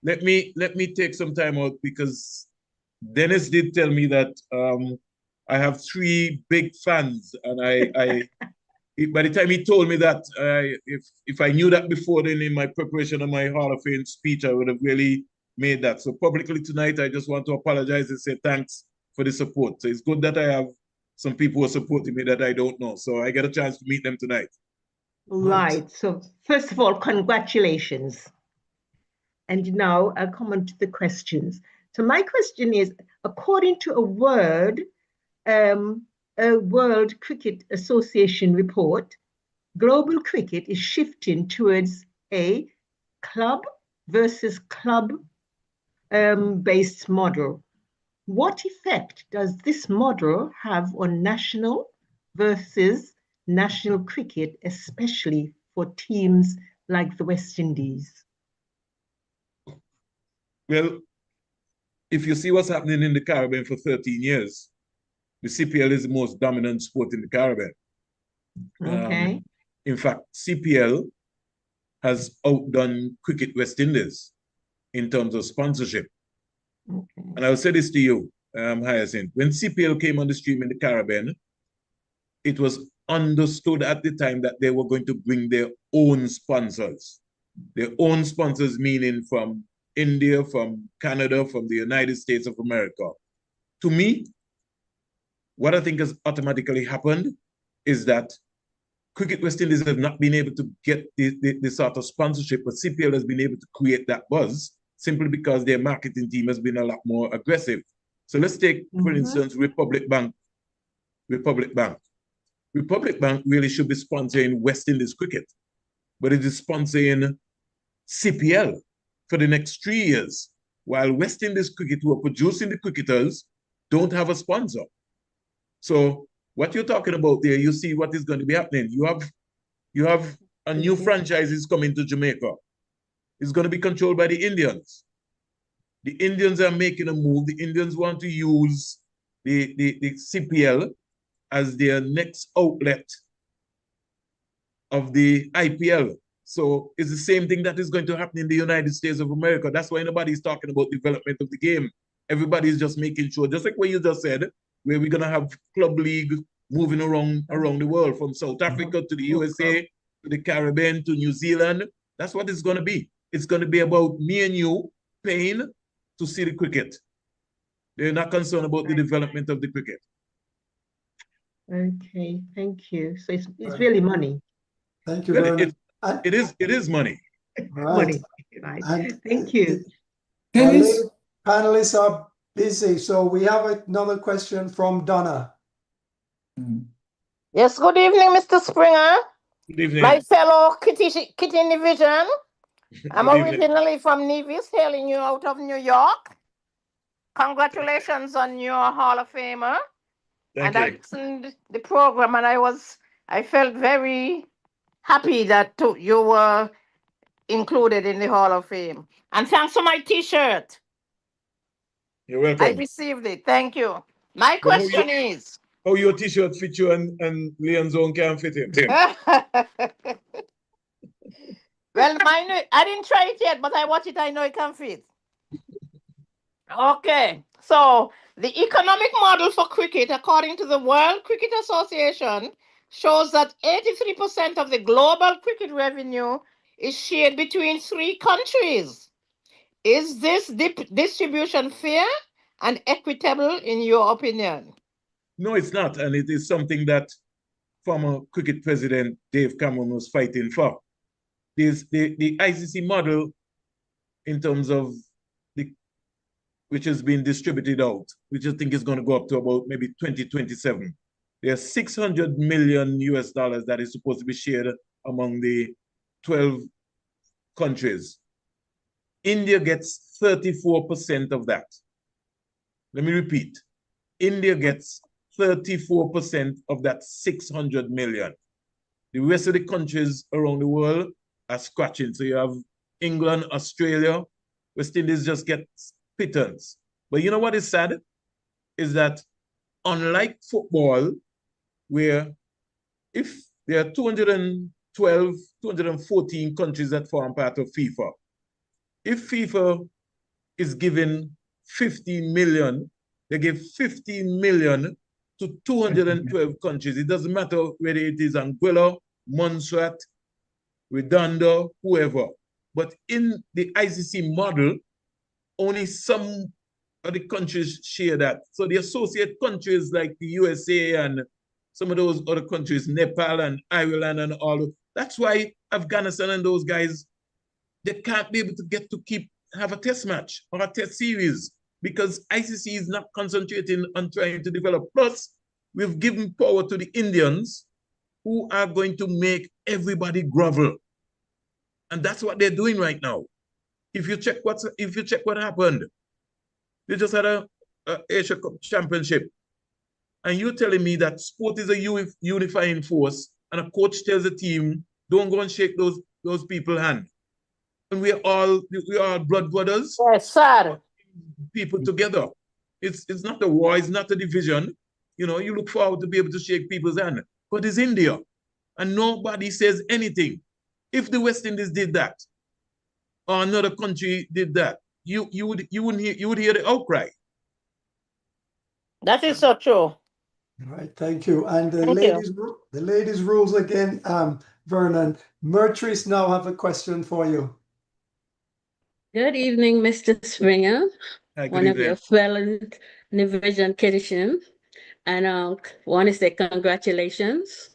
S2: let me take some time out because Dennis did tell me that I have 3 big fans, and by the time he told me that, if I knew that before then in my preparation of my Hall of Fame speech, I would have really made that. So publicly tonight, I just want to apologize and say thanks for the support. So it's good that I have some people who are supporting me that I don't know. So I get a chance to meet them tonight.
S6: Right. So first of all, congratulations. And now I'll come on to the questions. So my question is, according to a World Cricket Association report, global cricket is shifting towards a club versus club based model. What effect does this model have on national versus national cricket, especially for teams like the West Indies?
S2: Well, if you see what's happening in the Caribbean for 13 years, the CPL is the most dominant sport in the Caribbean.
S6: Okay.
S2: In fact, CPL has outdone Cricket West Indies in terms of sponsorship.
S6: Okay.
S2: And I will say this to you, Hyacinth. When CPL came on the stream in the Caribbean, it was understood at the time that they were going to bring their own sponsors. Their own sponsors meaning from India, from Canada, from the United States of America. To me, what I think has automatically happened is that Cricket West Indies have not been able to get the sort of sponsorship, but CPL has been able to create that buzz simply because their marketing team has been a lot more aggressive. So let's take, for instance, Republic Bank. Republic Bank really should be sponsoring West Indies cricket, but it is sponsoring CPL for the next 3 years, while West Indies cricket, who are producing the cricketers, don't have a sponsor. So what you're talking about there, you see what is going to be happening. You have a new franchise is coming to Jamaica. It's going to be controlled by the Indians. The Indians are making a move. The Indians want to use the CPL as their next outlet of the IPL. So it's the same thing that is going to happen in the United States of America. That's why nobody's talking about development of the game. Everybody's just making sure, just like what you just said, where we're going to have club league moving around the world, from South Africa to the USA, to the Caribbean, to New Zealand. That's what it's going to be. It's going to be about me and you paying to see the cricket. They're not concerned about the development of the cricket.
S6: Okay, thank you. So it's really money.
S1: Thank you,
S2: Well,
S1: Vernon.
S2: it is money.
S1: Right.
S6: Money, right. Thank you.
S1: Our panelists are busy, so we have another question from Donna.
S7: Yes, good evening, Mr. Springer.
S2: Good evening.
S7: My fellow Kitty Division. I'm originally from Nevis, hailing you out of New York. Congratulations on your Hall of Famer.
S2: Thank you.
S7: I listened the program and I felt very happy that you were included in the Hall of Fame. And thanks for my t-shirt.
S2: You're welcome.
S7: I received it. Thank you. My question is,
S2: how your t-shirt fit you and Leon's own can't fit him?
S7: Well, mine, I didn't try it yet, but I watch it, I know it can fit. Okay, so the economic model for cricket, according to the World Cricket Association, shows that 83% of the global cricket revenue is shared between 3 countries. Is this distribution fair and equitable in your opinion?
S2: No, it's not. And it is something that former cricket president Dave Cameron was fighting for. The ICC model, in terms of which has been distributed out, which I think is going to go up to about maybe 2027. There's $600 million that is supposed to be shared among the 12 countries. India gets 34% of that. Let me repeat. India gets 34% of that 600 million. The rest of the countries around the world are scratching. So you have England, Australia, West Indies just get pittance. But you know what is sad? Is that unlike football, where if there are 200 214 countries that form part of FIFA. If FIFA is giving 15 million, they give 15 million to 212 countries. It doesn't matter whether it is Anguilla, Montserrat, Redondo, whoever. But in the ICC model, only some of the countries share that. So the associate countries like the USA and some of those other countries, Nepal and Ireland and all, that's why Afghanistan and those guys, they can't be able to have a test match or a test series because ICC is not concentrating on trying to develop. Plus, we've given power to the Indians who are going to make everybody grovel. And that's what they're doing right now. If you check what happened, they just had a Asia Cup championship. And you're telling me that sport is a unifying force and a coach tells the team, don't go and shake those people's hand. And we are all blood brothers.
S7: Yes, sir.
S2: People together. It's not a war, it's not a division. You know, you look forward to be able to shake people's hand. But it's India. And nobody says anything. If the West Indies did that, or another country did that, you would hear the outcry.
S7: That is so true.
S1: All right, thank you. And the ladies' rules again, Vernon. Myrtrice now have a question for you.
S5: Good evening, Mr. Springer,
S2: Hi, good
S5: one of
S2: evening.
S5: your fellow Division Kitchen. And I want to say congratulations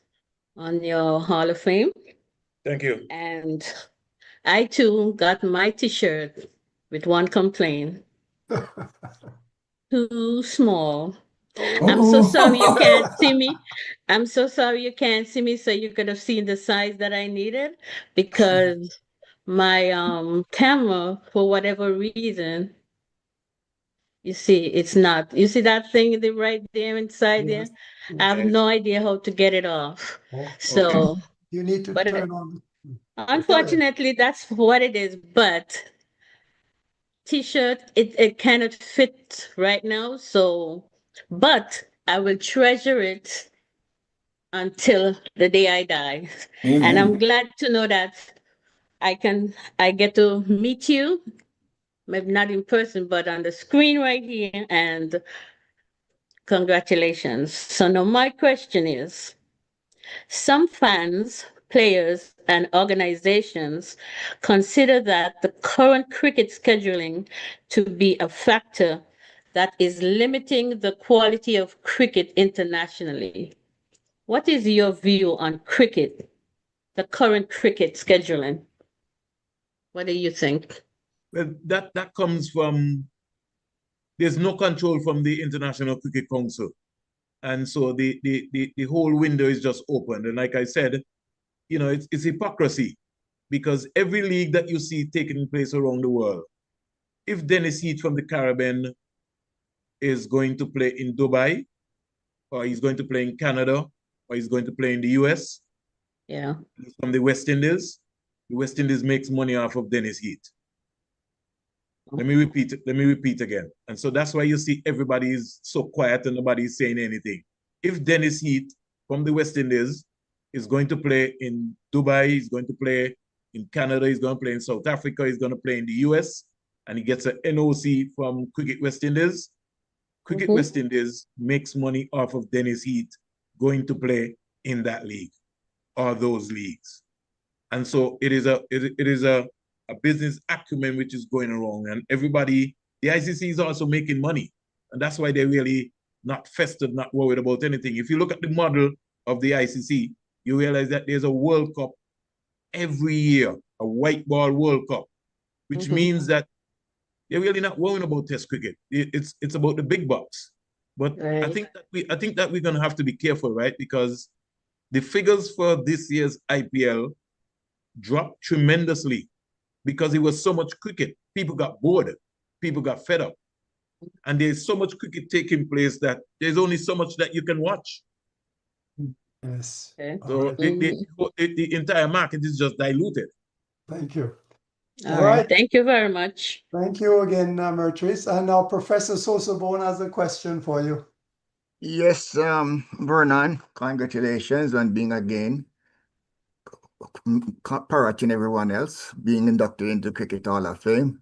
S5: on your Hall of Fame.
S2: Thank you.
S5: And I too got my t-shirt with one complaint. Too small. I'm so sorry you can't see me. I'm so sorry you can't see me, so you could have seen the size that I needed, because my camera, for whatever reason, you see, it's not. You see that thing right there inside
S1: Yes.
S5: there? I have no idea how to get it off. So,
S1: you need to
S5: but
S1: turn on.
S5: unfortunately, that's what it is. But t-shirt, it cannot fit right now. So, but I will treasure it until the day I die. And I'm glad to know that I get to meet you, maybe not in person, but on the screen right here. And congratulations. So now my question is, some fans, players, and organizations consider that the current cricket scheduling to be a factor that is limiting the quality of cricket internationally. What is your view on cricket, the current cricket scheduling? What do you think?
S2: Well, that comes from, there's no control from the International Cricket Council. And so the whole window is just opened. And like I said, you know, it's hypocrisy, because every league that you see taking place around the world, if Dennis Heath from the Caribbean is going to play in Dubai, or he's going to play in Canada, or he's going to play in the US,
S5: yeah,
S2: from the West Indies makes money off of Dennis Heath. Let me repeat again. And so that's why you see everybody is so quiet and nobody is saying anything. If Dennis Heath from the West Indies is going to play in Dubai, he's going to play in Canada, he's going to play in South Africa, he's going to play in the US, and he gets an NOC from Cricket West Indies, Cricket West Indies makes money off of Dennis Heath going to play in that league or those leagues. And so it is a business acumen which is going wrong, and everybody, the ICC is also making money, and that's why they're really not festered, not worried about anything. If you look at the model of the ICC, you realize that there's a World Cup every year, a white ball World Cup, which means that they're really not worrying about Test cricket. It's about the big bucks. But
S5: right.
S2: I think that we're gonna have to be careful, right? Because the figures for this year's IPL dropped tremendously, because it was so much cricket. People got bored. People got fed up. And there's so much cricket taking place that there's only so much that you can watch.
S1: Yes.
S5: Okay.
S2: So the entire market is just diluted.
S1: Thank you.
S5: All right. Thank you very much.
S1: Thank you again, Myrtrice. And now Professor Sosabone has a question for you.
S8: Yes, Vernon, congratulations on being again parroting everyone else, being inducted into Cricket Hall of Fame.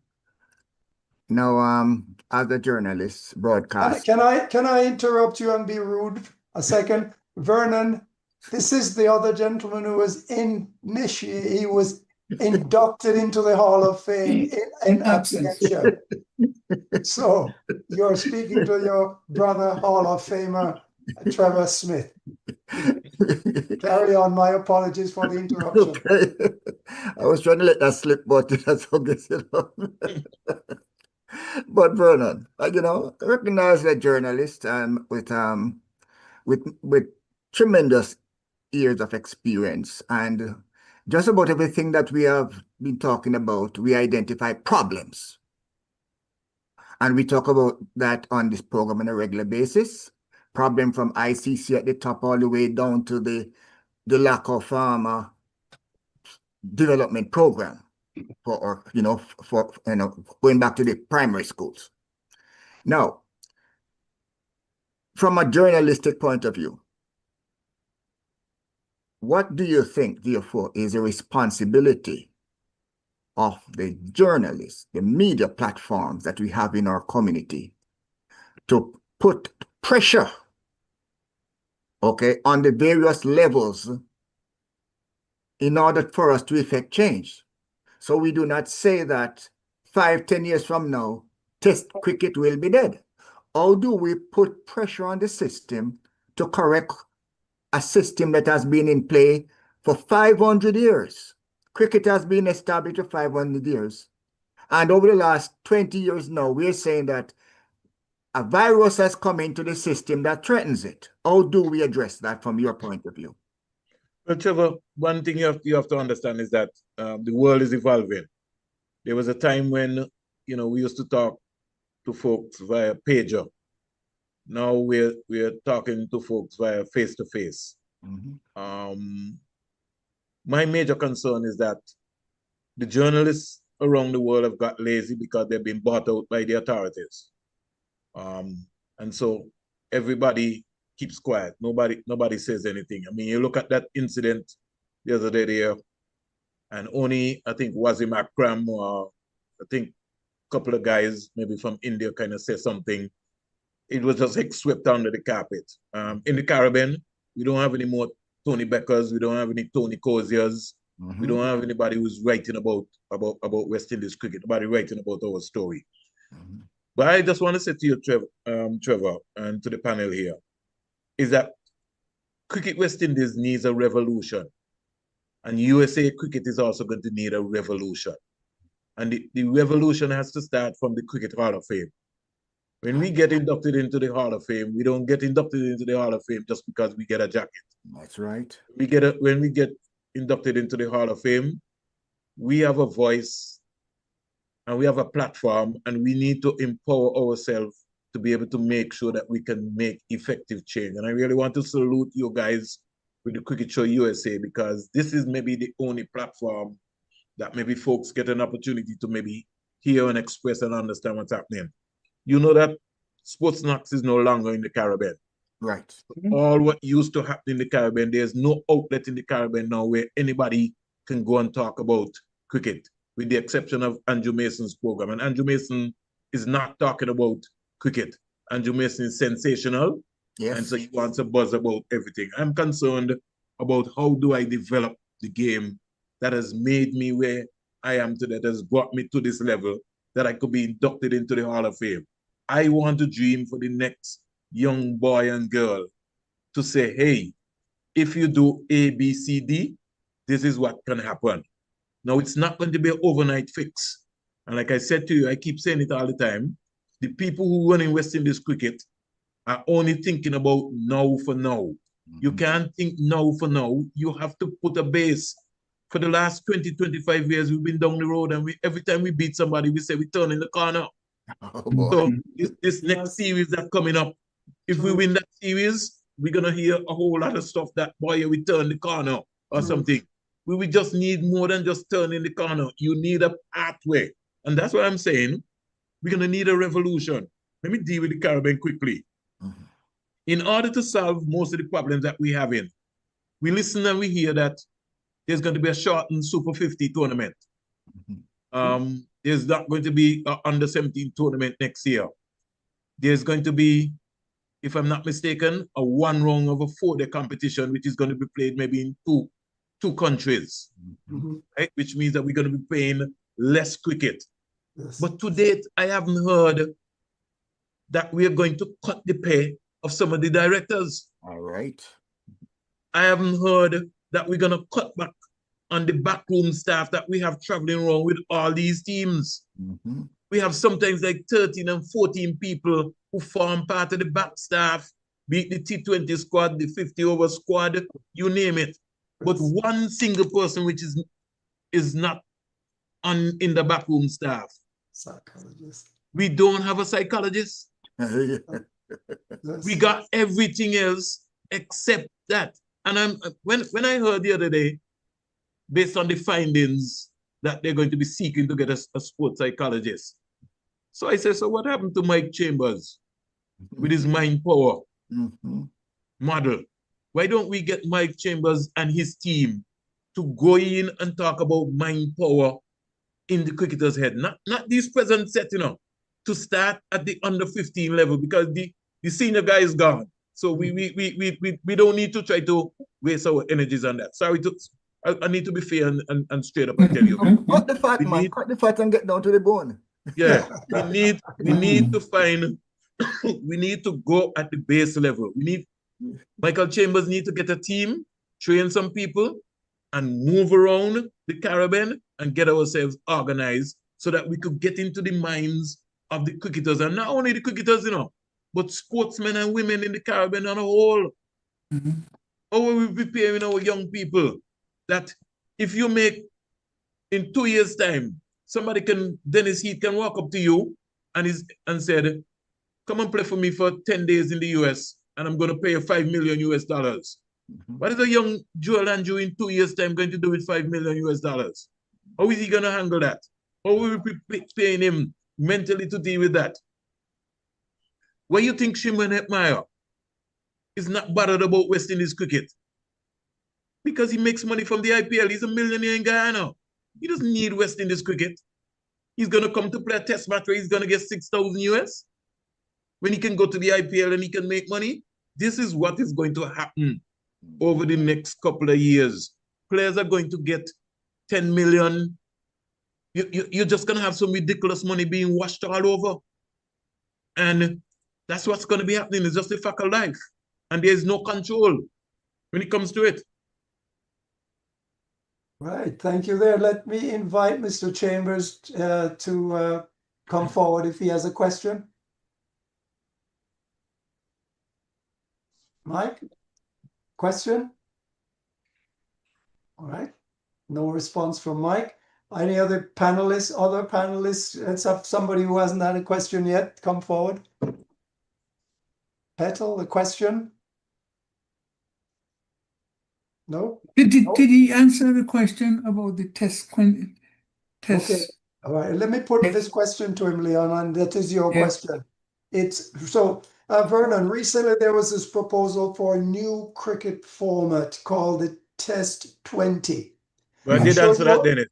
S8: Now, as a journalist, broadcast.
S1: Can I interrupt you and be rude a second? Vernon, this is the other gentleman who was initiated, he was inducted into the Hall of Fame in
S4: absence.
S1: absentia. So you're speaking to your brother, Hall of Famer, Trevor Smith. Carry on. My apologies for the interruption.
S8: Okay. I was trying to let that slip, but that's how gets it on. But Vernon, recognized a journalist with tremendous years of experience, and just about everything that we have been talking about, we identify problems. And we talk about that on this program on a regular basis. Problem from ICC at the top all the way down to the lack of development program for going back to the primary schools. Now, from a journalistic point of view, what do you think, therefore, is a responsibility of the journalists, the media platforms that we have in our community to put pressure, okay, on the various levels in order for us to effect change? So we do not say that 5-10 years from now, Test cricket will be dead. How do we put pressure on the system to correct a system that has been in play for 500 years? Cricket has been established for 500 years. And over the last 20 years now, we're saying that a virus has come into the system that threatens it. How do we address that from your point of view?
S2: Well, Trevor, one thing you have to understand is that the world is evolving. There was a time when, we used to talk to folks via pager. Now we're talking to folks via face-to-face. My major concern is that the journalists around the world have got lazy because they've been bought out by the authorities. And so everybody keeps quiet. Nobody says anything. I mean, you look at that incident the other day there, and only, I think, Wasim Akram, I think a couple of guys, maybe from India, kind of say something. It was just like swept under the carpet. In the Caribbean, we don't have any more Tony Beckers. We don't have any Tony Coziers. We don't have anybody who's writing about West Indies cricket, nobody writing about our story. But I just want to say to you, Trevor, and to the panel here, is that Cricket West Indies needs a revolution. And USA cricket is also going to need a revolution. And the revolution has to start from the Cricket Hall of Fame. When we get inducted into the Hall of Fame, we don't get inducted into the Hall of Fame just because we get a jacket.
S8: That's right.
S2: When we get inducted into the Hall of Fame, we have a voice and we have a platform, and we need to empower ourselves to be able to make sure that we can make effective change. And I really want to salute you guys with the Cricket Show USA, because this is maybe the only platform that maybe folks get an opportunity to maybe hear and express and understand what's happening. You know that Sports Knox is no longer in the Caribbean.
S8: Right.
S2: All what used to happen in the Caribbean, there's no outlet in the Caribbean now where anybody can go and talk about cricket, with the exception of Andrew Mason's program. And Andrew Mason is not talking about cricket. Andrew Mason is sensational.
S8: Yes.
S2: And so he wants a buzz about everything. I'm concerned about how do I develop the game that has made me where I am today, that has brought me to this level, that I could be inducted into the Hall of Fame. I want to dream for the next young boy and girl to say, hey, if you do A, B, C, D, this is what can happen. Now, it's not going to be an overnight fix. And like I said to you, I keep saying it all the time, the people who run in West Indies cricket are only thinking about now for now. You can't think now for now. You have to put a base. For the last 20, 25 years, we've been down the road, and every time we beat somebody, we say we turn in the corner. So this next series that's coming up, if we win that series, we're going to hear a whole lot of stuff that, boy, we turn the corner or something. We will just need more than just turning the corner. You need a pathway. And that's what I'm saying. We're going to need a revolution. Let me deal with the Caribbean quickly. In order to solve most of the problems that we have in, we listen and we hear that there's going to be a shortened Super 50 tournament. There's not going to be an under 17 tournament next year. There's going to be, if I'm not mistaken, a one round of a 4-day competition, which is going to be played maybe in two countries, right? Which means that we're going to be playing less cricket.
S1: Yes.
S2: But to date, I haven't heard that we are going to cut the pay of some of the directors.
S8: All right.
S2: I haven't heard that we're going to cut back on the backroom staff that we have traveling around with all these teams. We have sometimes like 13 and 14 people who form part of the back staff, be it the T20 squad, the 50-over squad, you name it. But one single person which is not in the backroom staff.
S1: Psychologist.
S2: We don't have a psychologist.
S1: Yes.
S2: We got everything else except that. And when I heard the other day, based on the findings, that they're going to be seeking to get a sports psychologist. So I said, so what happened to Mike Chambers with his mind power model? Why don't we get Mike Chambers and his team to go in and talk about mind power in the cricketer's head? Not these present set, to start at the under 15 level, because the senior guy is gone. So we don't need to try to waste our energies on that. Sorry, I need to be fair and straight up and tell you.
S8: Cut the fat, man. Cut the fat and get down to the bone.
S2: Yeah, we need to find, we need to go at the base level. Michael Chambers need to get a team, train some people, and move around the Caribbean and get ourselves organized so that we could get into the minds of the cricketers, and not only the cricketers, but sportsmen and women in the Caribbean on a whole. How are we preparing our young people that if you make, in 2 years' time, Dennis Heath can walk up to you and said, come and play for me for 10 days in the US, and I'm going to pay you $5 million US. What is a young Joel Andrew in 2 years' time going to do with $5 million US? How is he going to handle that? How will we be paying him mentally to deal with that? Why you think Shimon Hetmeyer is not bothered about West Indies cricket? Because he makes money from the IPL. He's a millionaire in Guyana. He doesn't need West Indies cricket. He's going to come to play a test match where he's going to get 6,000 US when he can go to the IPL and he can make money. This is what is going to happen over the next couple of years. Players are going to get 10 million. You're just going to have some ridiculous money being washed all over. And that's what's going to be happening. It's just a fact of life. And there's no control when it comes to it.
S1: Right. Thank you there. Let me invite Mr. Chambers to come forward if he has a question. Mike, question? All right. No response from Mike. Any other panelists? Let's have somebody who hasn't had a question yet come forward. Petal, a question? No?
S4: Did he answer the question about the test?
S1: Okay. All right. Let me put this question to him, Leon, and that is your question. It's so, Vernon, recently there was this proposal for a new cricket format called the Test 20.
S2: Well, I did answer that, Dennis.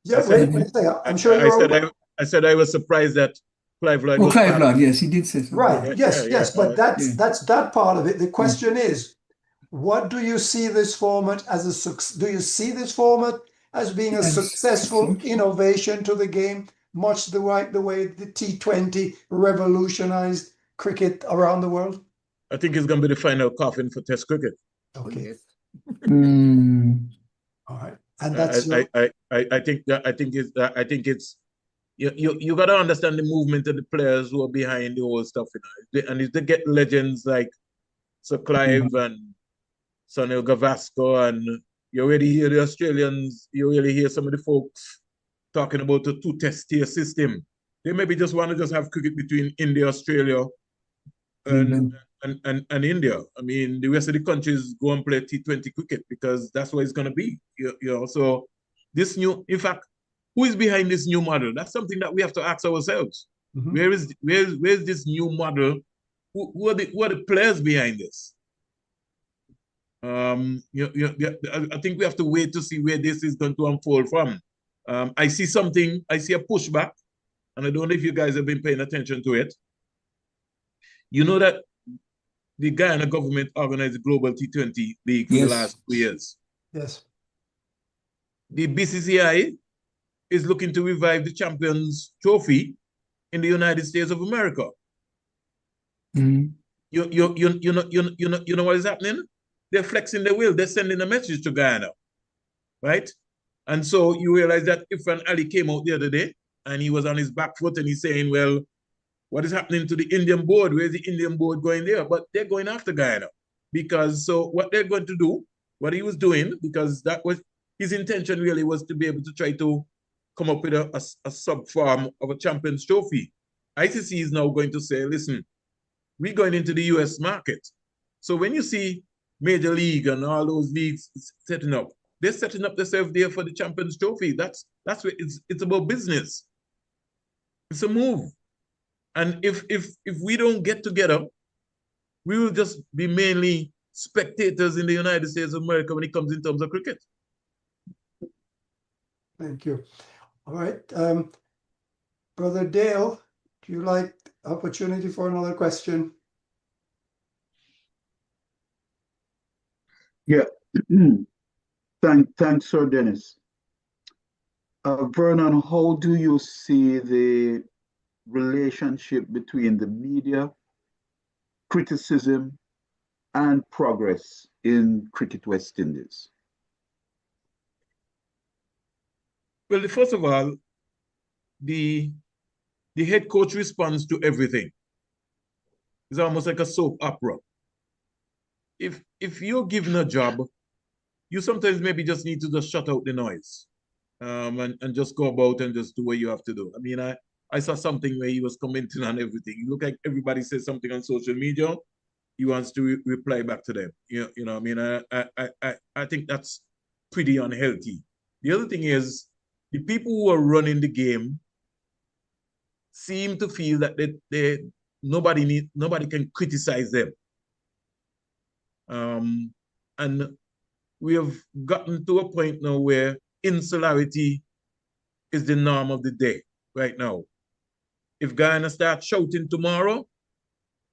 S1: Yeah, wait a second. I'm sure you're
S2: I said I was surprised that Clive Lloyd.
S4: Oh, Clive Lloyd, yes, he did say so.
S1: Right. Yes. But that's that part of it. The question is, what do you see this format as do you see this format as being a successful innovation to the game, much the way the T20 revolutionized cricket around the world?
S2: I think it's going to be the final coffin for Test cricket.
S1: Okay. All right. And that's
S2: I think it's you got to understand the movement of the players who are behind the whole stuff, and if they get legends like Sir Clive and Sunil Gavaskar, and you already hear the Australians, you really hear some of the folks talking about a 2-test tier system. They maybe just want to just have cricket between India, Australia, and India. I mean, the rest of the countries go and play T20 cricket because that's what it's going to be. So this new, in fact, who is behind this new model? That's something that we have to ask ourselves. Where is this new model? Who are the players behind this? I think we have to wait to see where this is going to unfold from. I see a pushback, and I don't know if you guys have been paying attention to it. You know that the Guyana government organized the Global T20 League for the last 2 years.
S1: Yes.
S2: The BCCI is looking to revive the Champions Trophy in the United States of America.
S4: Mm.
S2: You know what is happening? They're flexing their will. They're sending a message to Guyana, right? And so you realize that Ifran Ali came out the other day and he was on his back foot and he's saying, well, what is happening to the Indian board? Where's the Indian board going there? But they're going after Guyana because so what they're going to do, what he was doing, because that was his intention really was to be able to try to come up with a sub-form of a Champions Trophy. ICC is now going to say, listen, we're going into the US market. So when you see Major League and all those leagues setting up, they're setting up themselves there for the Champions Trophy. That's what it's about business. It's a move. And if we don't get together, we will just be mainly spectators in the United States of America when it comes in terms of cricket.
S1: Thank you. All right. Brother Dale, do you like opportunity for another question?
S3: Yeah. Thanks, Sir Dennis. Vernon, how do you see the relationship between the media, criticism, and progress in Cricket West Indies?
S2: Well, first of all, the head coach responds to everything. It's almost like a soap opera. If you're given a job, you sometimes maybe just need to just shut out the noise and just go about and just do what you have to do. I mean, I saw something where he was commenting on everything. You look like everybody says something on social media, he wants to reply back to them. You know, I mean, I think that's pretty unhealthy. The other thing is, the people who are running the game seem to feel that nobody can criticize them. And we have gotten to a point now where insularity is the norm of the day right now. If Guyana starts shouting tomorrow,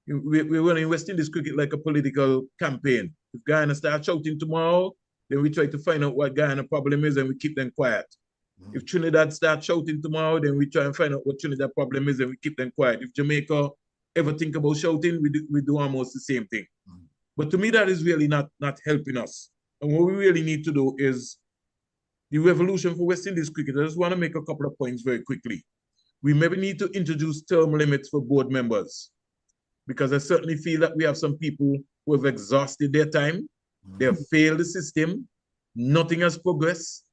S2: we're running West Indies cricket like a political campaign. If Guyana starts shouting tomorrow, then we try to find out what Guyana problem is and we keep them quiet. If Trinidad starts shouting tomorrow, then we try and find out what Trinidad problem is and we keep them quiet. If Jamaica ever think about shouting, we do almost the same thing. But to me, that is really not helping us. And what we really need to do is the revolution for West Indies cricket. I just want to make a couple of points very quickly. We maybe need to introduce term limits for board members, because I certainly feel that we have some people who have exhausted their time. They have failed the system. Nothing has progressed.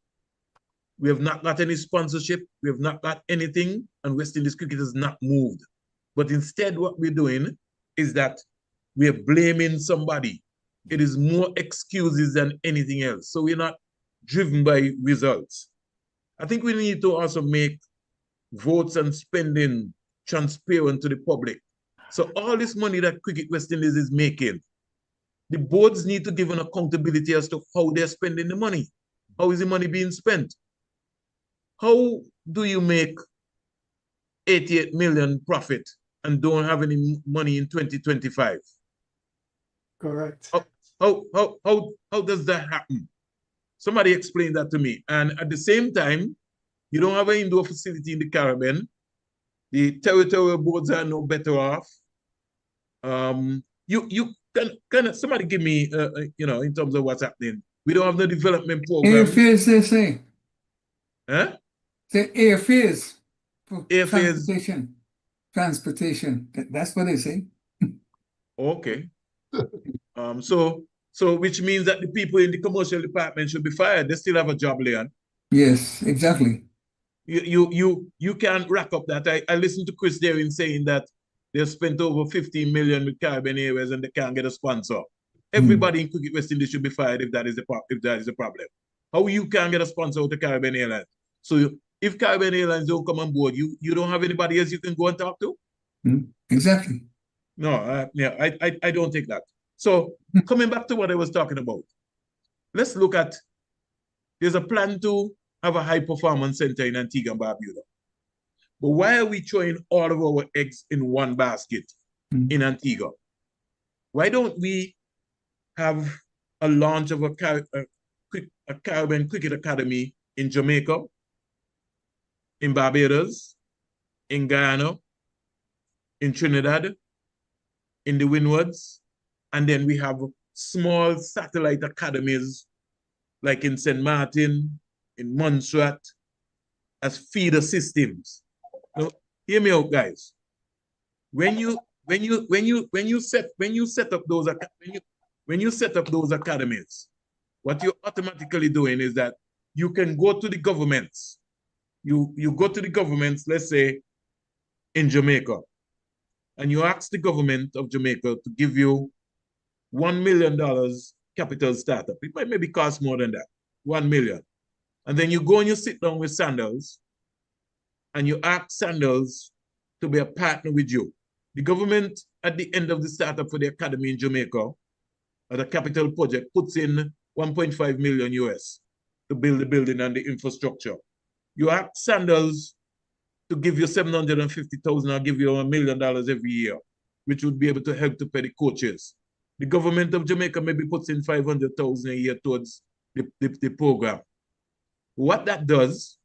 S2: We have not got any sponsorship. We have not got anything, and West Indies cricket has not moved. But instead, what we're doing is that we're blaming somebody. It is more excuses than anything else. So we're not driven by results. I think we need to also make votes and spending transparent to the public. So all this money that Cricket West Indies is making, the boards need to give an accountability as to how they're spending the money. How is the money being spent? How do you make 88 million profit and don't have any money in 2025?
S1: Correct.
S2: How does that happen? Somebody explain that to me. And at the same time, you don't have an indoor facility in the Caribbean. The territorial boards are no better off. You can somebody give me in terms of what's happening. We don't have no development program.
S4: Airfares, they say.
S2: Huh?
S4: The airfares for
S2: Airfares.
S4: transportation. That's what they say.
S2: Okay. So which means that the people in the commercial department should be fired. They still have a job, Leon.
S4: Yes, exactly.
S2: You can't rack up that. I listened to Chris Darin saying that they've spent over 15 million with Caribbean Airways and they can't get a sponsor. Everybody in Cricket West Indies should be fired if that is a problem. How you can't get a sponsor out of Caribbean Airlines? So if Caribbean Airlines don't come on board, you don't have anybody else you can go and talk to?
S4: Exactly.
S2: No, I don't take that. So coming back to what I was talking about, let's look at, there's a plan to have a high performance center in Antigua and Barbuda. But why are we throwing all of our eggs in one basket in Antigua? Why don't we have a launch of a Caribbean Cricket Academy in Jamaica, in Barbados, in Guyana, in Trinidad, in the Windwards, and then we have small satellite academies like in St. Martin, in Montserrat, as feeder systems. Now, hear me out, guys. When you set up those academies, what you're automatically doing is that you can go to the governments. You go to the governments, let's say in Jamaica, and you ask the government of Jamaica to give you $1 million capital startup. It might maybe cost more than that, 1 million. And then you go and you sit down with Sandals and you ask Sandals to be a partner with you. The government, at the end of the startup for the academy in Jamaica, or the capital project, puts in 1.5 million US to build the building and the infrastructure. You ask Sandals to give you 750,000 or give you $1 million every year, which would be able to help to pay the coaches. The government of Jamaica maybe puts in 500,000 a year towards the program. What that does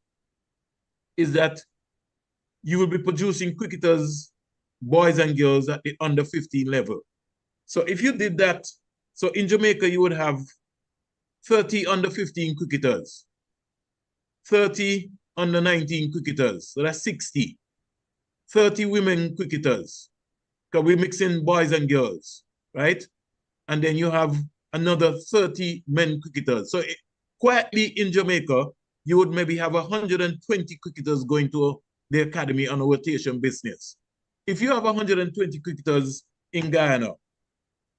S2: is that you will be producing cricketers, boys and girls at the under 15 level. So if you did that, so in Jamaica, you would have 30 under 15 cricketers, 30 under 19 cricketers, so that's 60. 30 women cricketers, because we mix in boys and girls, right? And then you have another 30 men cricketers. So quietly in Jamaica, you would maybe have 120 cricketers going to the academy on a rotation business. If you have 120 cricketers in Guyana,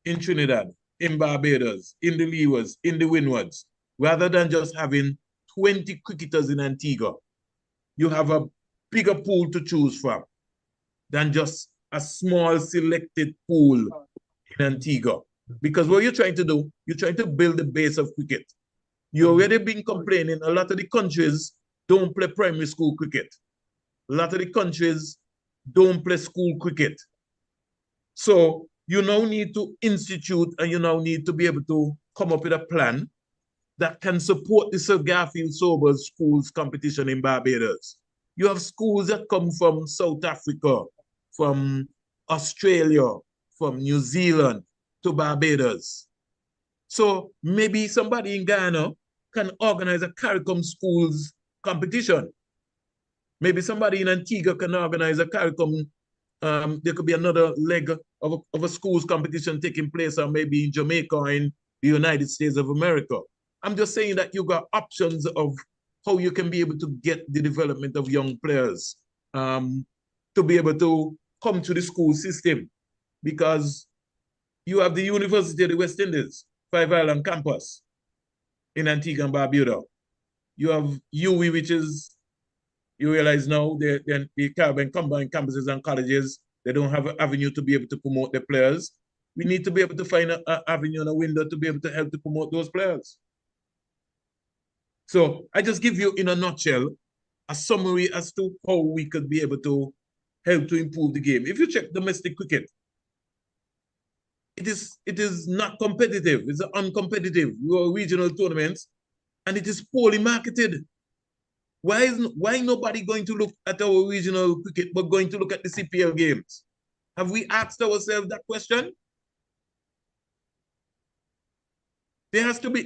S2: in Trinidad, in Barbados, in the Leewards, in the Windwards, rather than just having 20 cricketers in Antigua, you have a bigger pool to choose from than just a small selected pool in Antigua. Because what you're trying to do, you're trying to build the base of cricket. You've already been complaining, a lot of the countries don't play primary school cricket. A lot of the countries don't play school cricket. So you now need to institute and you now need to be able to come up with a plan that can support the Sir Garfield Sobers schools competition in Barbados. You have schools that come from South Africa, from Australia, from New Zealand to Barbados. So maybe somebody in Guyana can organize a CARICOM schools competition. Maybe somebody in Antigua can organize a CARICOM. There could be another leg of a schools competition taking place, or maybe in Jamaica or in the United States of America. I'm just saying that you got options of how you can be able to get the development of young players to be able to come to the school system, because you have the University of the West Indies, Five Island campus in Antigua and Barbuda. You have UWI, which is, you realize now, the Caribbean combined campuses and colleges, they don't have an avenue to be able to promote their players. We need to be able to find an avenue and a window to be able to help to promote those players. So I just give you, in a nutshell, a summary as to how we could be able to help to improve the game. If you check domestic cricket, it is not competitive. It's uncompetitive. Your regional tournaments, and it is poorly marketed. Why nobody going to look at our regional cricket but going to look at the CPL games? Have we asked ourselves that question? There has to be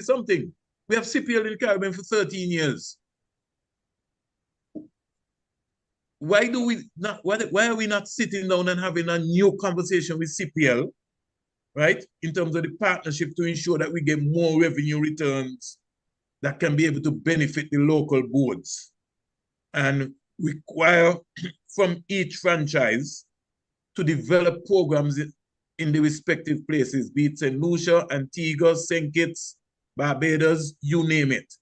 S2: something. We have CPL in the Caribbean for 13 years. Why are we not sitting down and having a new conversation with CPL, right? In terms of the partnership to ensure that we get more revenue returns that can be able to benefit the local boards, and require from each franchise to develop programs in the respective places, be it St. Lucia, Antigua, St. Kitts, Barbados, you name it.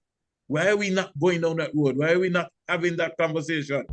S2: Why are we not going down that road? Why are we not having that conversation?